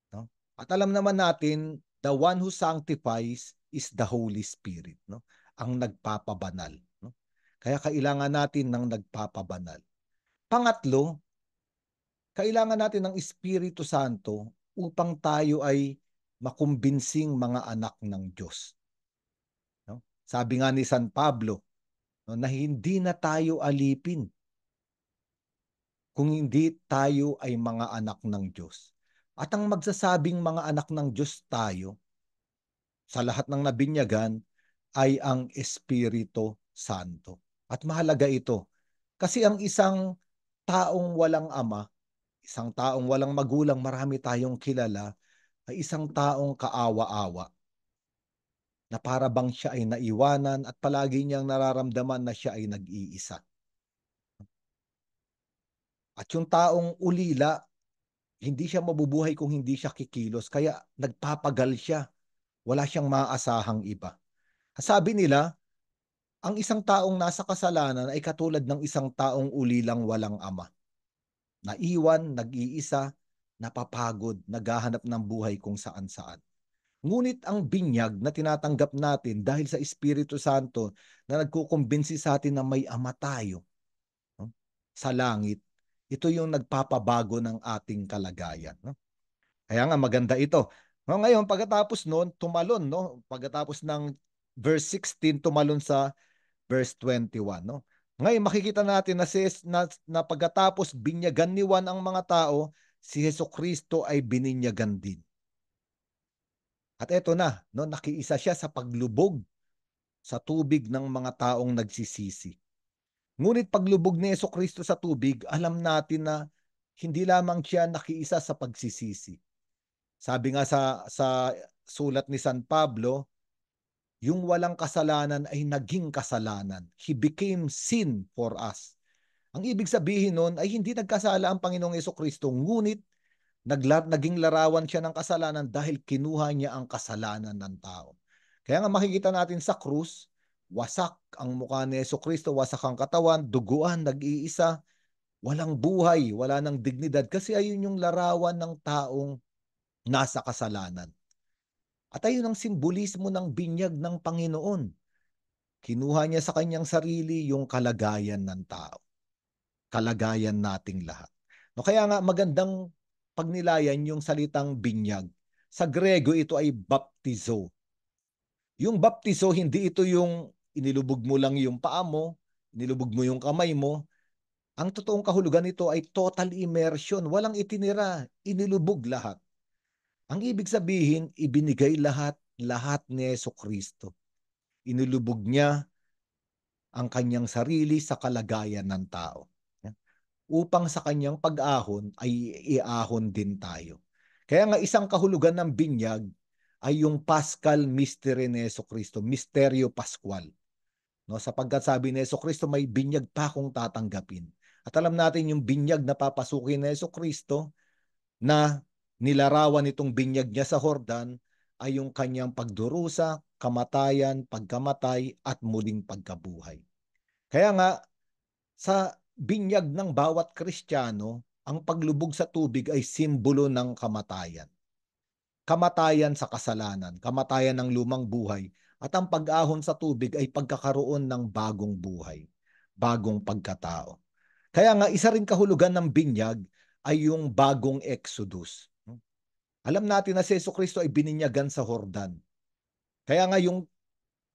No? At alam naman natin, the one who sanctifies is the Holy Spirit. No? Ang nagpapabanal. No? Kaya kailangan natin ng nagpapabanal. Pangatlo, kailangan natin ng Espiritu Santo upang tayo ay makumbinsing mga anak ng Diyos. No? Sabi nga ni San Pablo, no, na hindi na tayo alipin kung hindi tayo ay mga anak ng Diyos. At ang magsasabing mga anak ng Diyos tayo sa lahat ng nabinyagan ay ang Espiritu Santo. At mahalaga ito kasi ang isang taong walang ama, isang taong walang magulang, marami tayong kilala, ay isang taong kaawa-awa na para bang siya ay naiwanan at palagi niyang nararamdaman na siya ay nag-iisa. At yung taong ulila, hindi siya mabubuhay kung hindi siya kikilos, kaya nagpapagal siya. Wala siyang maaasahang iba. Sabi nila, ang isang taong nasa kasalanan ay katulad ng isang taong ulilang walang ama. Naiwan, nag-iisa, napapagod, naghahanap ng buhay kung saan-saan. Ngunit ang binyag na tinatanggap natin dahil sa Espiritu Santo na nagkukumbinsi sa atin na may ama tayo, no? Sa langit, ito yung nagpapabago ng ating kalagayan. No? Kaya nga maganda ito. No, ngayon, pagkatapos noon, tumalon. No? Pagkatapos ng verse 16, tumalon sa verse 21. No? Ngayon, makikita natin na pagkatapos binyagan ni Juan ang mga tao, si Jesucristo ay bininyagan din. At eto na, no, nakiisa siya sa paglubog sa tubig ng mga taong nagsisisi. Ngunit paglubog ni Jesucristo sa tubig, alam natin na hindi lamang siya nakiisa sa pagsisisi. Sabi nga sa sulat ni San Pablo, yung walang kasalanan ay naging kasalanan. He became sin for us. Ang ibig sabihin nun ay hindi nagkasala ang Panginoong Jesucristo, ngunit naging larawan siya ng kasalanan dahil kinuha niya ang kasalanan ng tao. Kaya nga makikita natin sa krus, wasak ang mukha ni Jesucristo, wasak ang katawan, duguan, nag-iisa, walang buhay, wala ng dignidad kasi ayun yung larawan ng taong nasa kasalanan. At ayun ang simbolismo ng binyag ng Panginoon. Kinuha niya sa kanyang sarili yung kalagayan ng tao. Kalagayan nating lahat. No, kaya nga magandang pagnilayan yung salitang binyag. Sa Grego ito ay baptizo. Yung baptizo, hindi ito yung inilubog mo lang yung paa mo, inilubog mo yung kamay mo. Ang totoong kahulugan nito ay total immersion. Walang itinira, inilubog lahat. Ang ibig sabihin, ibinigay lahat ni Jesucristo. Inilubog niya ang kanyang sarili sa kalagayan ng tao. Upang sa kanyang pag-ahon ay iahon din tayo. Kaya nga isang kahulugan ng binyag ay yung Paschal Mystery ni Jesucristo, Misteryo Pascual. No, sapagkat sabi ni Jesucristo, may binyag pa akong tatanggapin. At alam natin yung binyag na papasukin ni Jesucristo na nilarawan itong binyag niya sa Jordan ay yung kanyang pagdurusa, kamatayan, pagkamatay at muling pagkabuhay. Kaya nga sa binyag ng bawat Kristiyano, ang paglubog sa tubig ay simbolo ng kamatayan. Kamatayan sa kasalanan, kamatayan ng lumang buhay, at ang pag-ahon sa tubig ay pagkakaroon ng bagong buhay, bagong pagkatao. Kaya nga isa ring kahulugan ng binyag ay yung bagong Exodus. Alam natin na si Jesucristo ay bininyagan sa Jordan. Kaya nga yung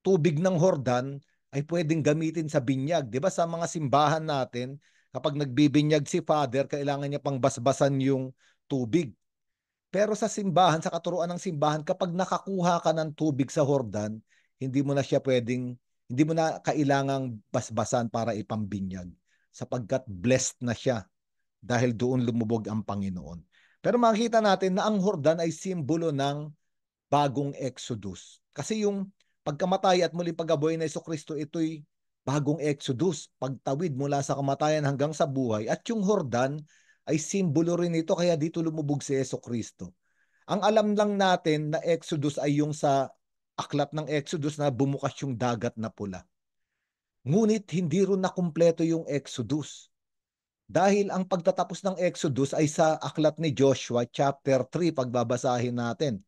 tubig ng Jordan ay pwedeng gamitin sa binyag. Di ba sa mga simbahan natin, kapag nagbibinyag si Father, kailangan niya pang basbasan yung tubig. Pero sa simbahan, sa katuruan ng simbahan, kapag nakakuha ka ng tubig sa Jordan, hindi mo na kailangang basbasan para ipambinyag sapagkat blessed na siya dahil doon lumubog ang Panginoon. Pero makikita natin na ang Jordan ay simbolo ng bagong Exodus. Kasi yung pagkamatay at muling pag-abuhay na Jesucristo, ito'y bagong Exodus, pagtawid mula sa kamatayan hanggang sa buhay. At yung Jordan ay simbolo rin ito, kaya dito lumubog si Jesucristo. Ang alam lang natin na Exodus ay yung sa aklat ng Exodus na bumukas yung dagat na pula. Ngunit hindi rin na kumpleto yung Exodus. Dahil ang pagtatapos ng Exodus ay sa aklat ni Joshua chapter 3, pagbabasahin natin.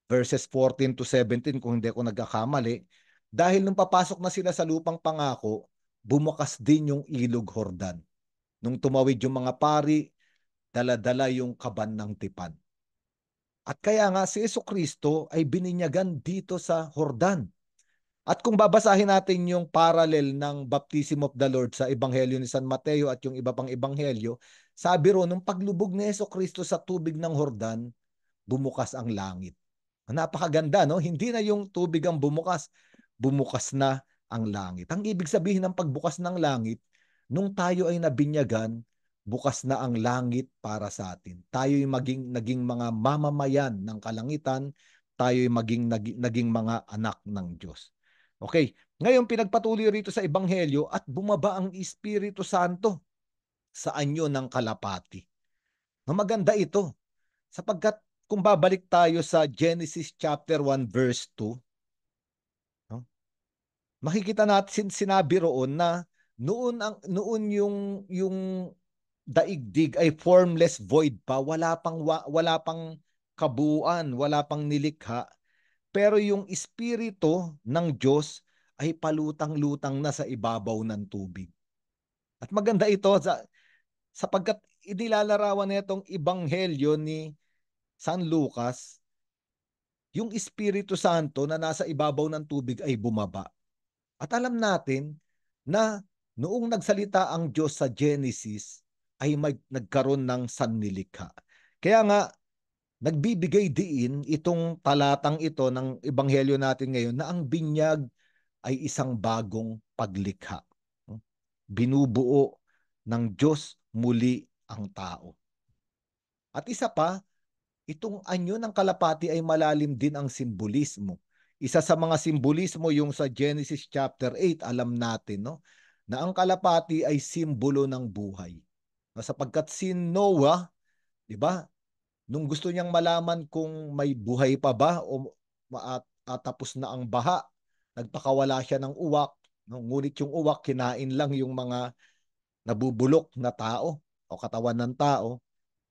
Verses 14 to 17 kung hindi ako nagkakamali. Dahil nung papasok na sila sa lupang pangako, bumukas din yung ilog Jordan. Nung tumawid yung mga pari, dala-dala yung kaban ng tipan. At kaya nga si Jesucristo ay bininyagan dito sa Jordan. At kung babasahin natin yung parallel ng Baptism of the Lord sa Ebanghelyo ni San Mateo at yung iba pang ebanghelyo, sabi ro, nung paglubog ni Jesucristo sa tubig ng Jordan, bumukas ang langit. Napakaganda, no? Hindi na yung tubig ang bumukas, bumukas na ang langit. Ang ibig sabihin ng pagbukas ng langit, nung tayo ay nabinyagan, bukas na ang langit para sa atin. Tayo'y naging mga mamamayan ng kalangitan, tayo'y naging mga anak ng Diyos. Okay, ngayon pinagpatuloy rito sa Ebanghelyo at bumaba ang Espiritu Santo sa anyo ng kalapati. Maganda ito, sapagkat kung babalik tayo sa Genesis chapter 1 verse 2, no? Makikita natin sinabi roon na noon yung daigdig ay formless void pa, wala pang kabuuan, wala pang nilikha, pero yung espiritu ng Diyos ay palutang-lutang na sa ibabaw ng tubig. At maganda ito sapagkat inilalarawan nitong ebanghelyo ni San Lucas, yung Espiritu Santo na nasa ibabaw ng tubig ay bumaba. At alam natin na noong nagsalita ang Diyos sa Genesis ay nagkaroon ng sannilikha. Kaya nga, nagbibigay diin itong talatang ito ng ebanghelyo natin ngayon na ang binyag ay isang bagong paglikha. Binubuo ng Diyos muli ang tao. At isa pa, itong anyo ng kalapati ay malalim din ang simbolismo. Isa sa mga simbolismo yung sa Genesis chapter 8, alam natin, no, na ang kalapati ay simbolo ng buhay. Sapagkat si Noah, di ba, nung gusto niyang malaman kung may buhay pa ba o tapos na ang baha, nagpakawala siya ng uwak, no? Ngunit yung uwak, kinain lang yung mga nabubulok na tao o katawan ng tao.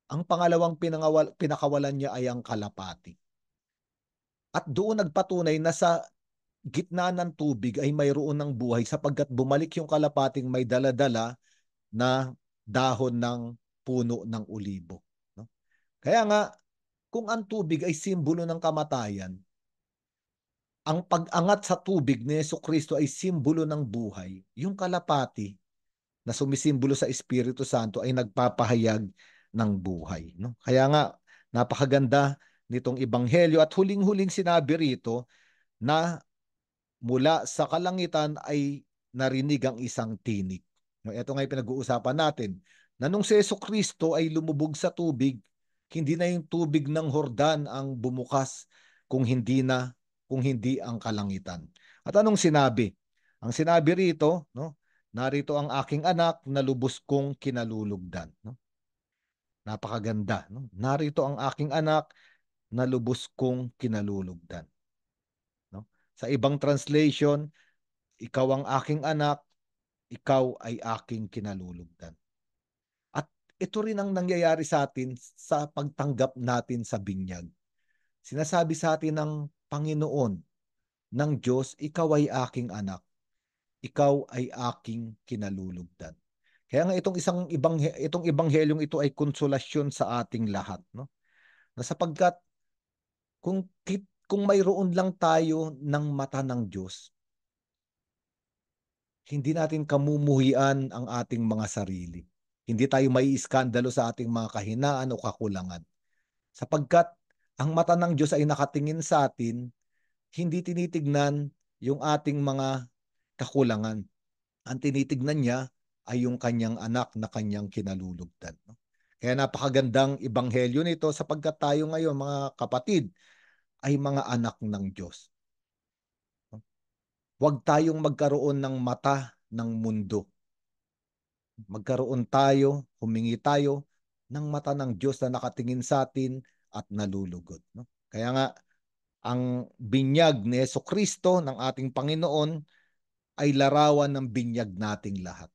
Ang pangalawang pinakawalan niya ay ang kalapati. At doon nagpatunay na sa gitna ng tubig ay mayroon ng buhay sapagkat bumalik yung kalapating may daladala na dahon ng puno ng ulibo. No? Kaya nga, kung ang tubig ay simbolo ng kamatayan, ang pag-angat sa tubig ni Jesucristo ay simbolo ng buhay. Yung kalapati na sumisimbolo sa Espiritu Santo ay nagpapahayag ng buhay. No? Kaya nga, napakaganda nitong ebanghelyo at huling-huling sinabi rito na mula sa kalangitan ay narinig ang isang tinig. No, ito nga yung pinag-uusapan natin, na nung si Jesucristo ay lumubog sa tubig, hindi na yung tubig ng Jordan ang bumukas kung hindi ang kalangitan. At anong sinabi? Ang sinabi rito, no, narito ang aking anak na lubos kong kinalulugdan. No? Napakaganda. No? Narito ang aking anak na lubos kong kinalulugdan. No? Sa ibang translation, ikaw ang aking anak, ikaw ay aking kinalulugdan. At ito rin ang nangyayari sa atin sa pagtanggap natin sa binyag. Sinasabi sa atin ng Panginoon, ng Diyos, ikaw ay aking anak, ikaw ay aking kinalulugdan. Kaya nga itong ebanghelyong ito ay konsolasyon sa ating lahat, no? Na sapagkat kung mayroon lang tayo ng mata ng Diyos, hindi natin kamumuhian ang ating mga sarili. Hindi tayo maiiskandalo sa ating mga kahinaan o kakulangan. Sapagkat ang mata ng Diyos ay nakatingin sa atin, hindi tinitignan yung ating mga kakulangan. Ang tinitignan niya ay yung kanyang anak na kanyang kinalulugdan. Kaya napakagandang ebanghelyo nito sapagkat tayo ngayon, mga kapatid, ay mga anak ng Diyos. Huwag tayong magkaroon ng mata ng mundo. Magkaroon tayo, humingi tayo ng mata ng Diyos na nakatingin sa atin at nalulugod. No? Kaya nga, ang binyag ni Jesucristo ng ating Panginoon ay larawan ng binyag nating lahat.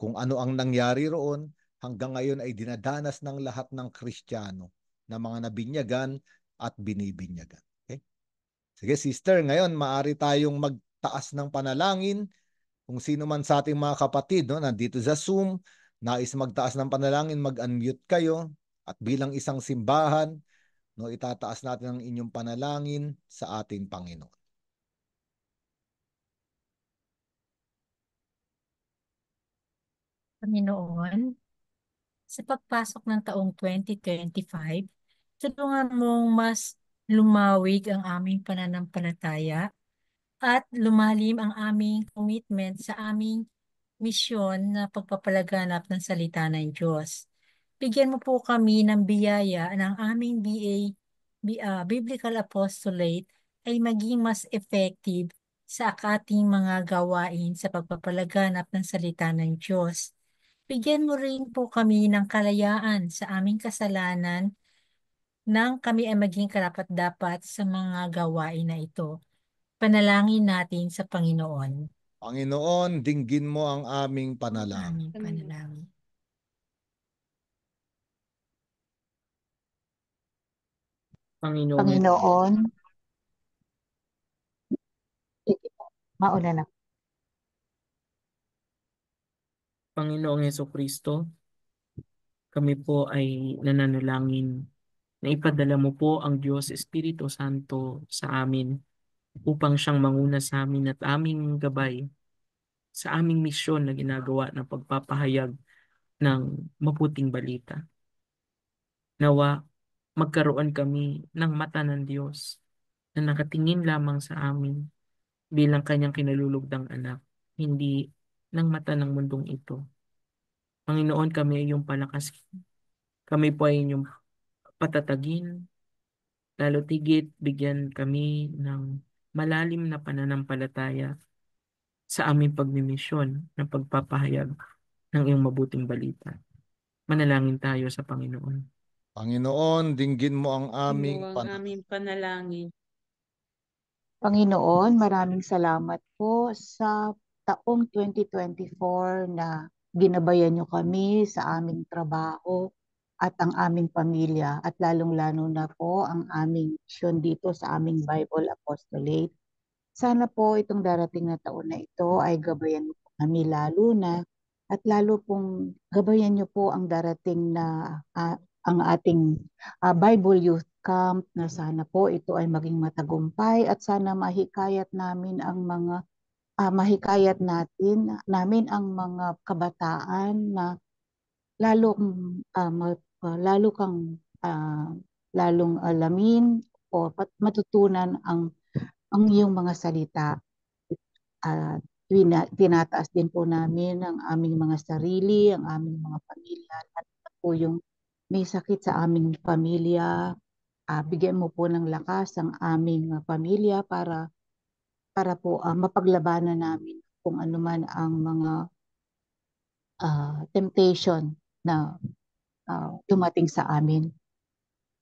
Kung ano ang nangyari roon, hanggang ngayon ay dinadanas ng lahat ng Kristiyano na mga nabinyagan at binibinyagan. Okay? Sige sister, ngayon maaari tayong magtaas ng panalangin. Kung sino man sa ating mga kapatid, no, nandito sa Zoom, nais magtaas ng panalangin, mag-unmute kayo at bilang isang simbahan, no, itataas natin ang inyong panalangin sa ating Panginoon. Panginoon, sa pagpasok ng taong 2025, tulungan mong mas lumawig ang aming pananampalataya at lumalim ang aming commitment sa aming misyon na pagpapalaganap ng salita ng Diyos. Bigyan mo po kami ng biyaya ng aming Biblical Apostolate ay maging mas effective sa ating mga gawain sa pagpapalaganap ng salita ng Diyos. Bigyan mo rin po kami ng kalayaan sa aming kasalanan nang kami ay maging karapat-dapat sa mga gawain na ito. Panalangin natin sa Panginoon. Panginoon, dinggin mo ang aming panalangin. Aming panalangin. Panginoon, mauna na. Panginoong Hesukristo, kami po ay nananalangin na ipadala mo po ang Diyos Espiritu Santo sa amin upang siyang manguna sa amin at aming gabay sa aming misyon na ginagawa ng pagpapahayag ng mabuting balita. Nawa, magkaroon kami ng mata ng Diyos na nakatingin lamang sa amin bilang kanyang kinalulugdang anak, hindi ng mata ng mundong ito. Panginoon, kami ay iyong palakasin. Kami po ay inyong patatagin Lalo tigit, bigyan kami ng malalim na pananampalataya sa aming pagmimisyon ng pagpapahayag ng iyong mabuting balita. Manalangin tayo sa Panginoon. Panginoon, dinggin mo ang aming Ang aming panalangin. Panginoon, maraming salamat po sa taong 2024 na ginabayan niyo kami sa aming trabaho at ang aming pamilya at lalong-lalo na po ang aming misyon dito sa aming Bible Apostolate. Sana po itong darating na taon na ito ay gabayan mo po kami lalo na at lalo pong gabayan niyo po ang darating na ang ating Bible Youth Camp na sana po ito ay maging matagumpay at sana mahikayat namin ang mga namin ang mga kabataan na lalong alamin o matutunan ang iyong mga salita. Tinataas din po namin ang aming mga sarili, ang aming mga pamilya, at po yung may sakit sa aming pamilya, bigyan mo po ng lakas ang aming pamilya para po mapaglabanan namin kung ano man ang mga temptation na dumating sa amin.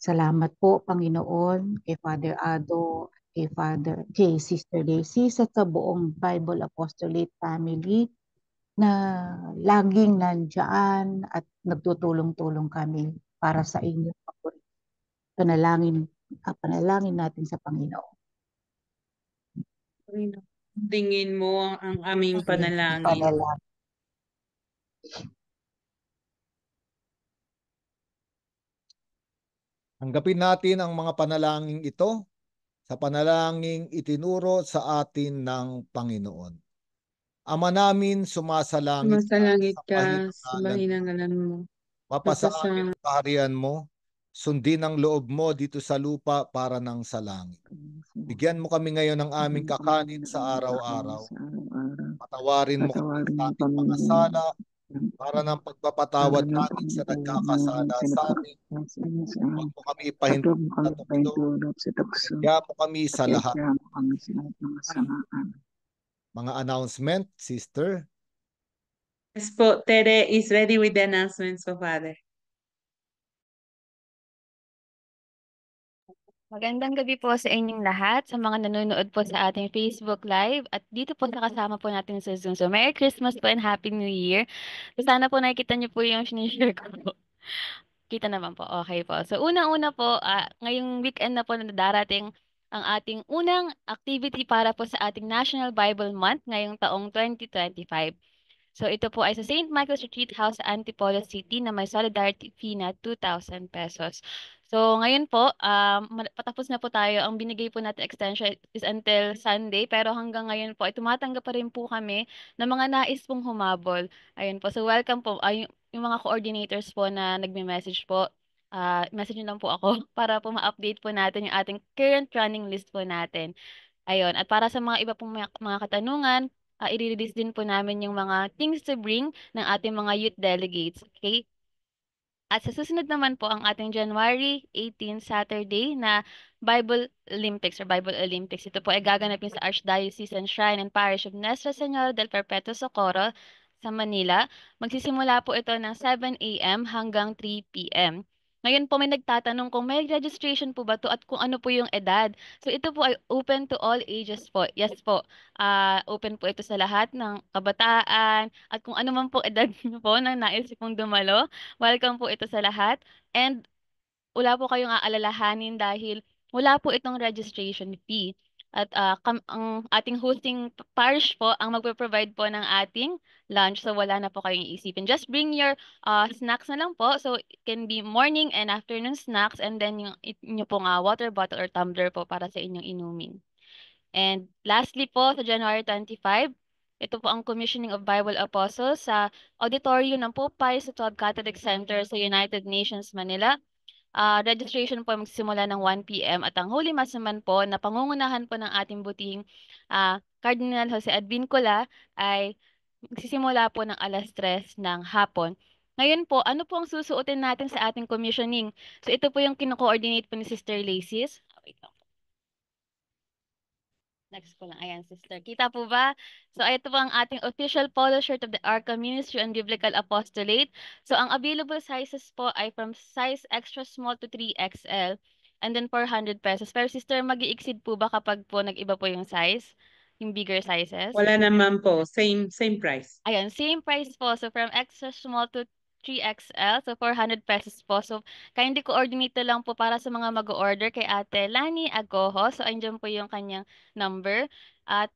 Salamat po, Panginoon, kay Father Ado, kay Sister Daisy, sa buong Bible Apostolate family na laging nandyan at nagtutulong-tulong kami para sa inyo. Panalangin natin sa Panginoon. Tingin mo ang aming panalangin. Tanggapin natin ang mga panalangin ito sa panalangin itinuro sa atin ng Panginoon. Ama namin, sumasalangit ka, sambahin ang ngalan mo. Mapasa amin ang kaharian mo, sundin ang loob mo dito sa lupa para nang sa langit. Bigyan mo kami ngayon ng aming kakanin sa araw-araw. Patawarin mo kami sa aming mga sala para ng pagpapatawad namin sa nagkakasala sa amin. Huwag mo kami ipahintulot sa tukso. Bigyan mo kami sa lahat. Mga announcement, sister. Yes po, Tere is ready with the announcements po, Father. Magandang gabi po sa inyong lahat, sa mga nanonood po sa ating Facebook Live at dito po sa kasama po natin sa Zoom. So, Merry Christmas po and Happy New Year. So, sana po nakikita niyo po yung sinishare ko po. Kita naman po, okay po. So, unang-una po, ngayong weekend na po na darating ang ating unang activity para po sa ating National Bible Month ngayong taong 2025. So ito po ay sa St. Michael's Retreat House sa Antipolo City na may solidarity fee na 2,000 pesos. So ngayon po, patapos na po tayo. Ang binigay po natin extension is until Sunday, pero hanggang ngayon po ay tumatanggap pa rin po kami ng mga nais pong humabol. Ayun po. So welcome po. Yung mga coordinators po na nagme-message po, message nyo lang po ako para po ma-update po natin yung ating current running list po natin. Ayun. At para sa mga iba pong mga katanungan, i-release din po namin yung mga things to bring ng ating mga youth delegates. Okay? At sa susunod naman po ang ating January 18 Saturday na Bible Olympics or Bible Olympics. Ito po ay gaganapin sa Archdiocesan Shrine and Parish of Nuestra Señora del Perpetuo Socorro sa Manila. Magsisimula po ito ng 7 a.m. hanggang 3 p.m. Ngayon po may nagtatanong kung may registration po ba to at kung ano po yung edad. So ito po ay open to all ages po. Yes po. Open po ito sa lahat ng kabataan at kung ano man po edad niyo po na nais pong dumalo. Welcome po ito sa lahat. And wala po kayong aalalahanin dahil wala po itong registration fee. At ang ating hosting parish po ang magpo-provide po ng ating lunch. So wala na po kayong iisipin. Just bring your snacks na lang po. So it can be morning and afternoon snacks and then yung inyo pong water bottle or tumbler po para sa inyong inumin. And lastly po, sa January 25, ito po ang commissioning of Bible Apostles sa auditorium ng Pope Pius XII Catholic Center sa United Nations, Manila. Registration po ay magsisimula ng 1 p.m. at ang Holy Mass naman po na pangungunahan po ng ating butihing Cardinal Jose Advincula ay magsisimula po ng alas 3 ng hapon. Ngayon po, ano po ang susuotin natin sa ating commissioning? So ito po yung kino-coordinate po ni Sister Lacis. Next ko lang. Ayan, sister. Kita po ba? So, ito po ang ating official polo shirt of the Arca Ministry and Biblical Apostolate. So, ang available sizes po ay from size extra small to 3XL and then 400 pesos. Pero sister, mag-i-exceed po ba kapag po nag-iba po yung size? Yung bigger sizes? Wala naman po. Same price. Ayan, same price po. So, from extra small to 3XL. So, 400 pesos po. So, kindly coordinate na lang po para sa mga mag-order kay Ate Lani Agoho. So, andyan po yung kanyang number. At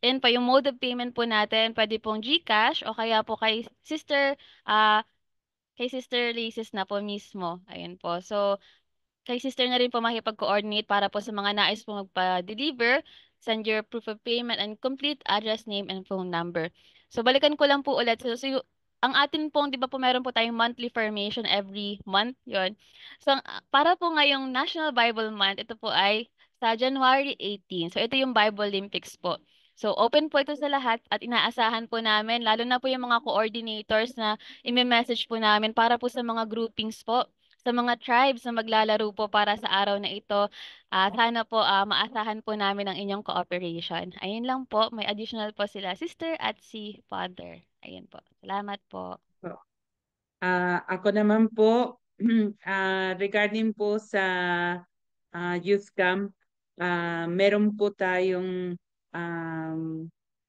yun po, yung mode of payment po natin, pwede pong GCash o kaya po kay Sister Laces na po mismo. Ayun po. So, kay sister na rin po makipag-coordinate para po sa mga nais po magpa-deliver. Send your proof of payment and complete address, name, and phone number. So, balikan ko lang po ulit. Ang atin pong, di ba po meron po tayong monthly formation every month, yon. So, para po ngayong National Bible Month, ito po ay sa January 18. So, ito yung Bible Olympics po. So, open po ito sa lahat at inaasahan po namin, lalo na po yung mga coordinators na ime-message po namin para po sa mga groupings po, sa mga tribes na maglalaro po para sa araw na ito. Sana po maasahan po namin ang inyong cooperation. Ayun lang po, may additional po sila sister at si father. Ayun po. Salamat po. Ako naman po, regarding po sa youth camp, meron po tayong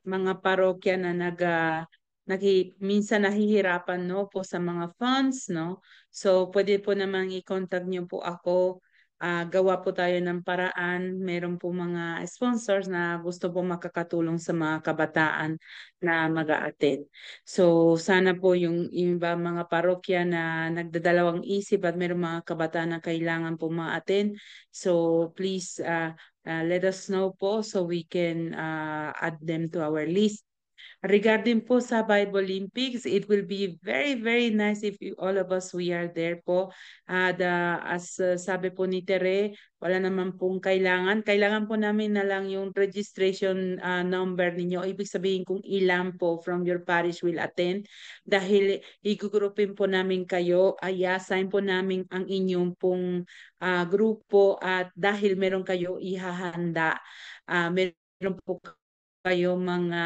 mga parokya na minsan nahihirapan no po sa mga funds no. So pwede po namang i-contact niyo po ako. Gawa po tayo ng paraan. Meron po mga sponsors na gusto po makakatulong sa mga kabataan na mag-a-attend. So sana po yung iba mga parokya na nagdadalawang isip at meron mga kabataan na kailangan po ma-attend. So please let us know po so we can add them to our list. Regarding po sa Bible Olympics, it will be very, very nice if all of us we are there po. As sabi po ni Tere, wala naman pong kailangan. Kailangan po namin na lang yung registration number ninyo. Ibig sabihin kung ilan po from your parish will attend. Dahil igugropin po namin kayo, i-assign po namin ang inyong pong grupo at dahil meron kayo ihahanda, meron po kayo mga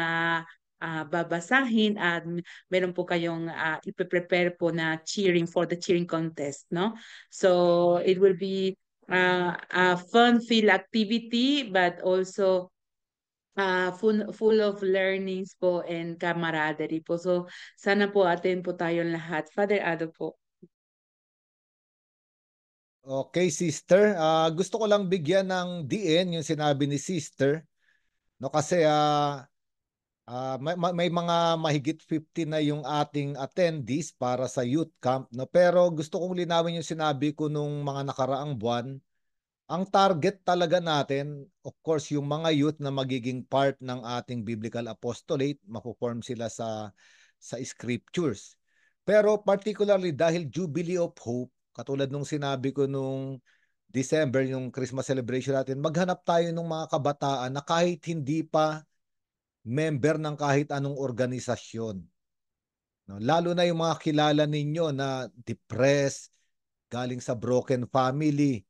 babasahin at meron po kayong ipe-prepare po na cheering for the cheering contest, no? So it will be a fun-filled activity but also full of learnings po and camaraderie po. So sana po attend po tayong lahat. Father Ado po. Okay, sister. Gusto ko lang bigyan ng diin yung sinabi ni sister. No, kasi may mga mahigit 50 na yung ating attendees para sa youth camp. No? Pero gusto kong linawin yung sinabi ko nung mga nakaraang buwan. Ang target talaga natin, of course, yung mga youth na magiging part ng ating biblical apostolate, mapoform sila sa scriptures. Pero particularly dahil Jubilee of Hope, katulad nung sinabi ko nung December, yung Christmas celebration natin, maghanap tayo ng mga kabataan na kahit hindi pa member ng kahit anong organisasyon. No? Lalo na yung mga kilala ninyo na depressed, galing sa broken family,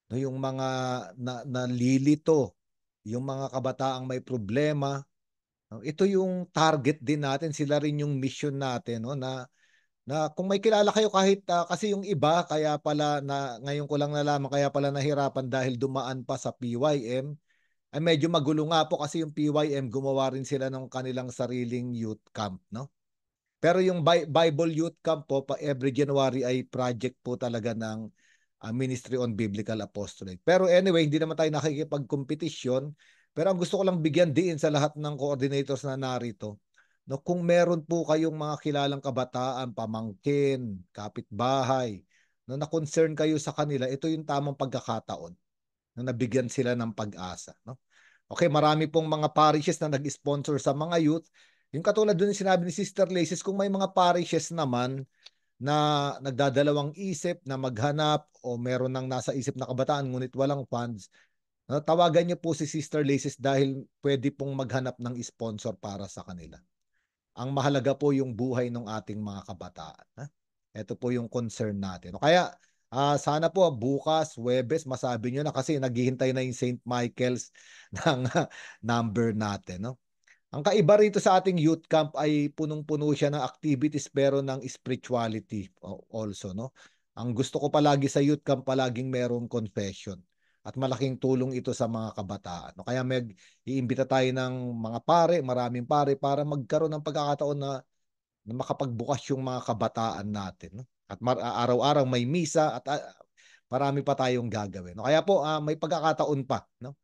no? Yung mga nalilito, yung mga kabataang may problema. No? Ito yung target din natin, sila rin yung mission natin, no? na kung may kilala kayo kahit kasi yung iba kaya pala na ngayon ko lang nalaman kaya pala nahirapan dahil dumaan pa sa PYM. Ay medyo magulo nga po kasi yung PYM gumawa rin sila ng kanilang sariling youth camp, no? Pero yung Bible Youth Camp po pa every January ay project po talaga ng Ministry on Biblical Apostolate. Pero anyway, hindi naman tayo nakikipag-kompetisyon, pero ang gusto ko lang bigyan din sa lahat ng coordinators na narito, no, kung meron po kayong mga kilalang kabataan, pamangkin, kapitbahay, no, na concern kayo sa kanila, ito yung tamang pagkakataon na nabigyan sila ng pag-asa. No? Okay, marami pong mga parishes na nag-sponsor sa mga youth. Yung katulad dun yung sinabi ni Sister Laces, kung may mga parishes naman na nagdadalawang isip na maghanap o meron nang nasa isip na kabataan ngunit walang funds, tawagan niyo po si Sister Laces dahil pwede pong maghanap ng sponsor para sa kanila. Ang mahalaga po yung buhay ng ating mga kabataan. Ito po yung concern natin. Kaya Sana po bukas, Huwebes, masabi nyo na kasi naghihintay na yung St. Michael's ng number natin. No? Ang kaiba rito sa ating youth camp ay punong-puno siya ng activities pero ng spirituality also. No? Ang gusto ko palagi sa youth camp, palaging merong confession. At malaking tulong ito sa mga kabataan. No? Kaya iimbita tayo ng mga pare, maraming pare, para magkaroon ng pagkakataon na makapagbukas yung mga kabataan natin. No? At araw-araw may misa at marami pa tayong gagawin. No? Kaya po may pagkakataon pa. No?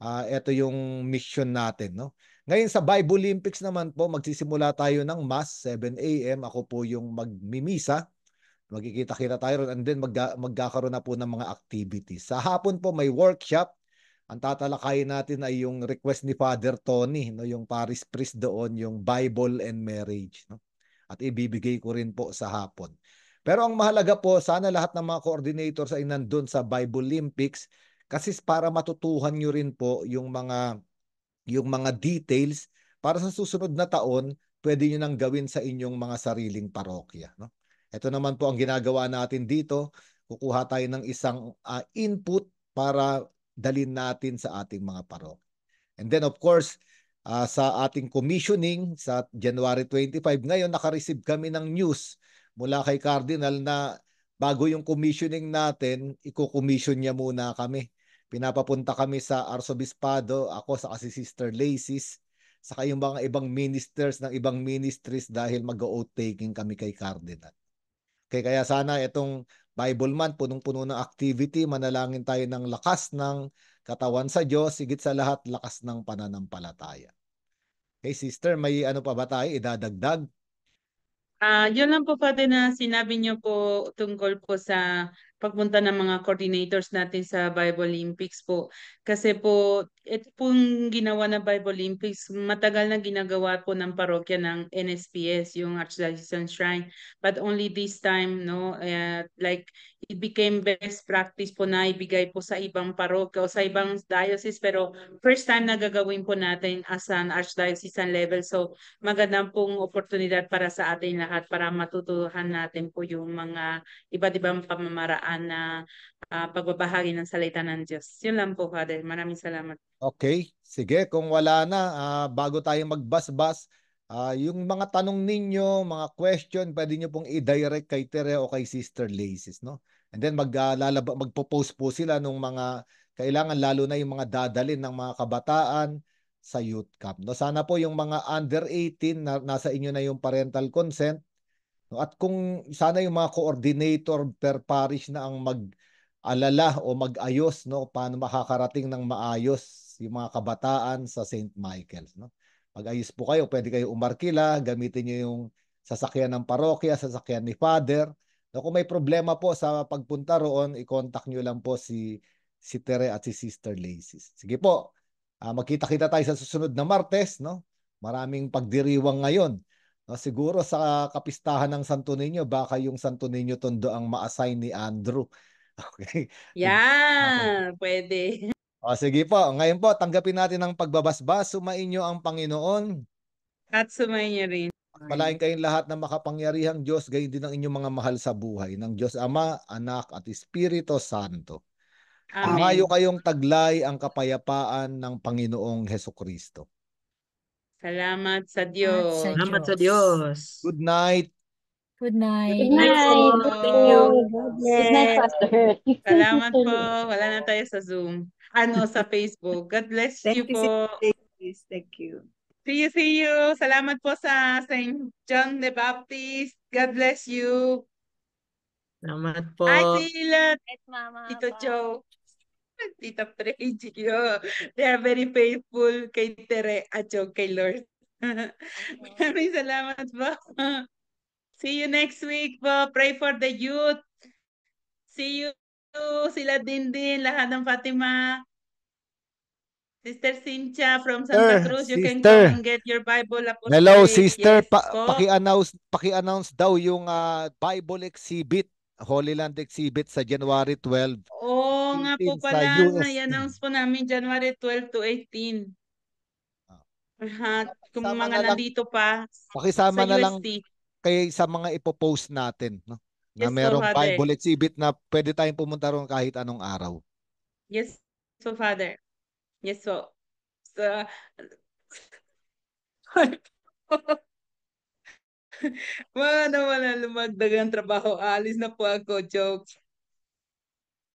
Ito yung mission natin. No? Ngayon sa Bible Olympics naman po, magsisimula tayo ng Mass, 7 a.m. Ako po yung magmimisa. Magkikita-kita tayo ron and then magkakaroon na po ng mga activities. Sa hapon po may workshop. Ang tatalakayin natin ay yung request ni Father Tony, no? Yung parish priest doon, yung Bible and marriage. No? At ibibigay ko rin po sa hapon. Pero ang mahalaga po, sana lahat ng mga coordinators ay nandun sa Bible Olympics kasi para matutuhan nyo rin po yung mga details para sa susunod na taon, pwede nyo nang gawin sa inyong mga sariling parokya. No? Ito naman po ang ginagawa natin dito. Kukuha tayo ng isang input para dalin natin sa ating mga parokya. And then of course, sa ating commissioning sa January 25, ngayon naka-receive kami ng news mula kay Cardinal na bago yung commissioning natin, i-commission niya muna kami. Pinapapunta kami sa Arsobispado, ako sa si Sister Lacy's, saka yung mga ibang ministers ng ibang ministries dahil mag-oath taking kami kay Cardinal. Okay, kaya sana itong Bible Month, punong-puno ng activity, manalangin tayo ng lakas ng katawan sa Diyos, higit sa lahat, lakas ng pananampalataya. Okay, Sister, may ano pa ba tayo idadagdag? Yun lang po Father na sinabi niyo po tungkol po sa pagpunta ng mga coordinators natin sa Bible Olympics po. Kasi po, ito pong ginawa na Bible Olympics, matagal na ginagawa po ng parokya ng NSPS, yung Archdiocesan Shrine. But only this time, no, like it became best practice po na ibigay po sa ibang parokya o sa ibang diocese. Pero first time na gagawin po natin as an Archdiocesan level. So magandang pong oportunidad para sa atin lahat para matutuhan natin po yung mga iba't ibang pamamaraan na pagbabahagi ng salita ng Diyos. Yun lang po, Father. Maraming salamat. Okay, sige. Kung wala na, bago tayo magbasbas, yung mga tanong ninyo, mga question, pwede nyo pong i-direct kay Tere o kay Sister Lacy's, no? And then magpo-post po sila nung mga kailangan, lalo na yung mga dadalin ng mga kabataan sa youth camp. No? Sana po yung mga under 18 na nasa inyo na yung parental consent. No? At kung sana yung mga coordinator per parish na ang mag-alala o mag-ayos, no, paano makakarating ng maayos yung mga kabataan sa St. Michael's, no? Mag-ayos po kayo, pwede kayo umarkila, gamitin niyo yung sasakyan ng parokya, sasakyan ni Father. No, kung may problema po sa pagpunta roon, i-contact niyo lang po si Tere at si Sister Lacy's. Sige po. Magkita-kita tayo sa susunod na Martes, no? Maraming pagdiriwang ngayon. No, siguro sa kapistahan ng Santo Niño, baka yung Santo Niño Tondo ang ma-assign ni Andrew. Okay. Yeah, pwede. Sige po. Ngayon po, tanggapin natin ang pagbabasbas. Sumainyo ang Panginoon. At sumayin niyo rin. Palain kayong lahat ng makapangyarihang Diyos, gayon din ang inyong mga mahal sa buhay, ng Diyos Ama, Anak, at Espiritu Santo. Amen. Tumayo kayong taglay ang kapayapaan ng Panginoong Hesukristo. Salamat sa Diyos. Salamat sa Diyos. Good night. Good night. Good night. Thank you. Good night, Pastor. Salamat po. Wala na tayo sa Zoom. Sa Facebook. God bless you Thank you, po. Sister. Thank you. See you. Salamat po sa St. John the Baptist. God bless you. Salamat po. Hi, Tila. Mama. Tito Bye. Joe. Tita Prejio. They are very faithful kay Tere at kay Lord. Maraming salamat po. See you next week po. Pray for the youth. See you. Sila din, lahat ng Fatima. Sister Cynthia from Santa Cruz, you can come and get your Bible apostolic. Hello, Sister. Yes, Paki-announce daw yung Bible exhibit, Holy Land exhibit sa January 12. Oo nga po sa pala. UST. I-announce po namin January 12 to 18. Kung Sama mga na lang- nandito pa Pakisama sa na lang UST. kay sa mga ipopost natin, no? na Yes po, merong Father. Bible exhibit na pwede tayong pumunta roon kahit anong araw. Yes po, Father. Yes po. So, wala naman na lumagdag ang trabaho. Alis na po ako. Joke.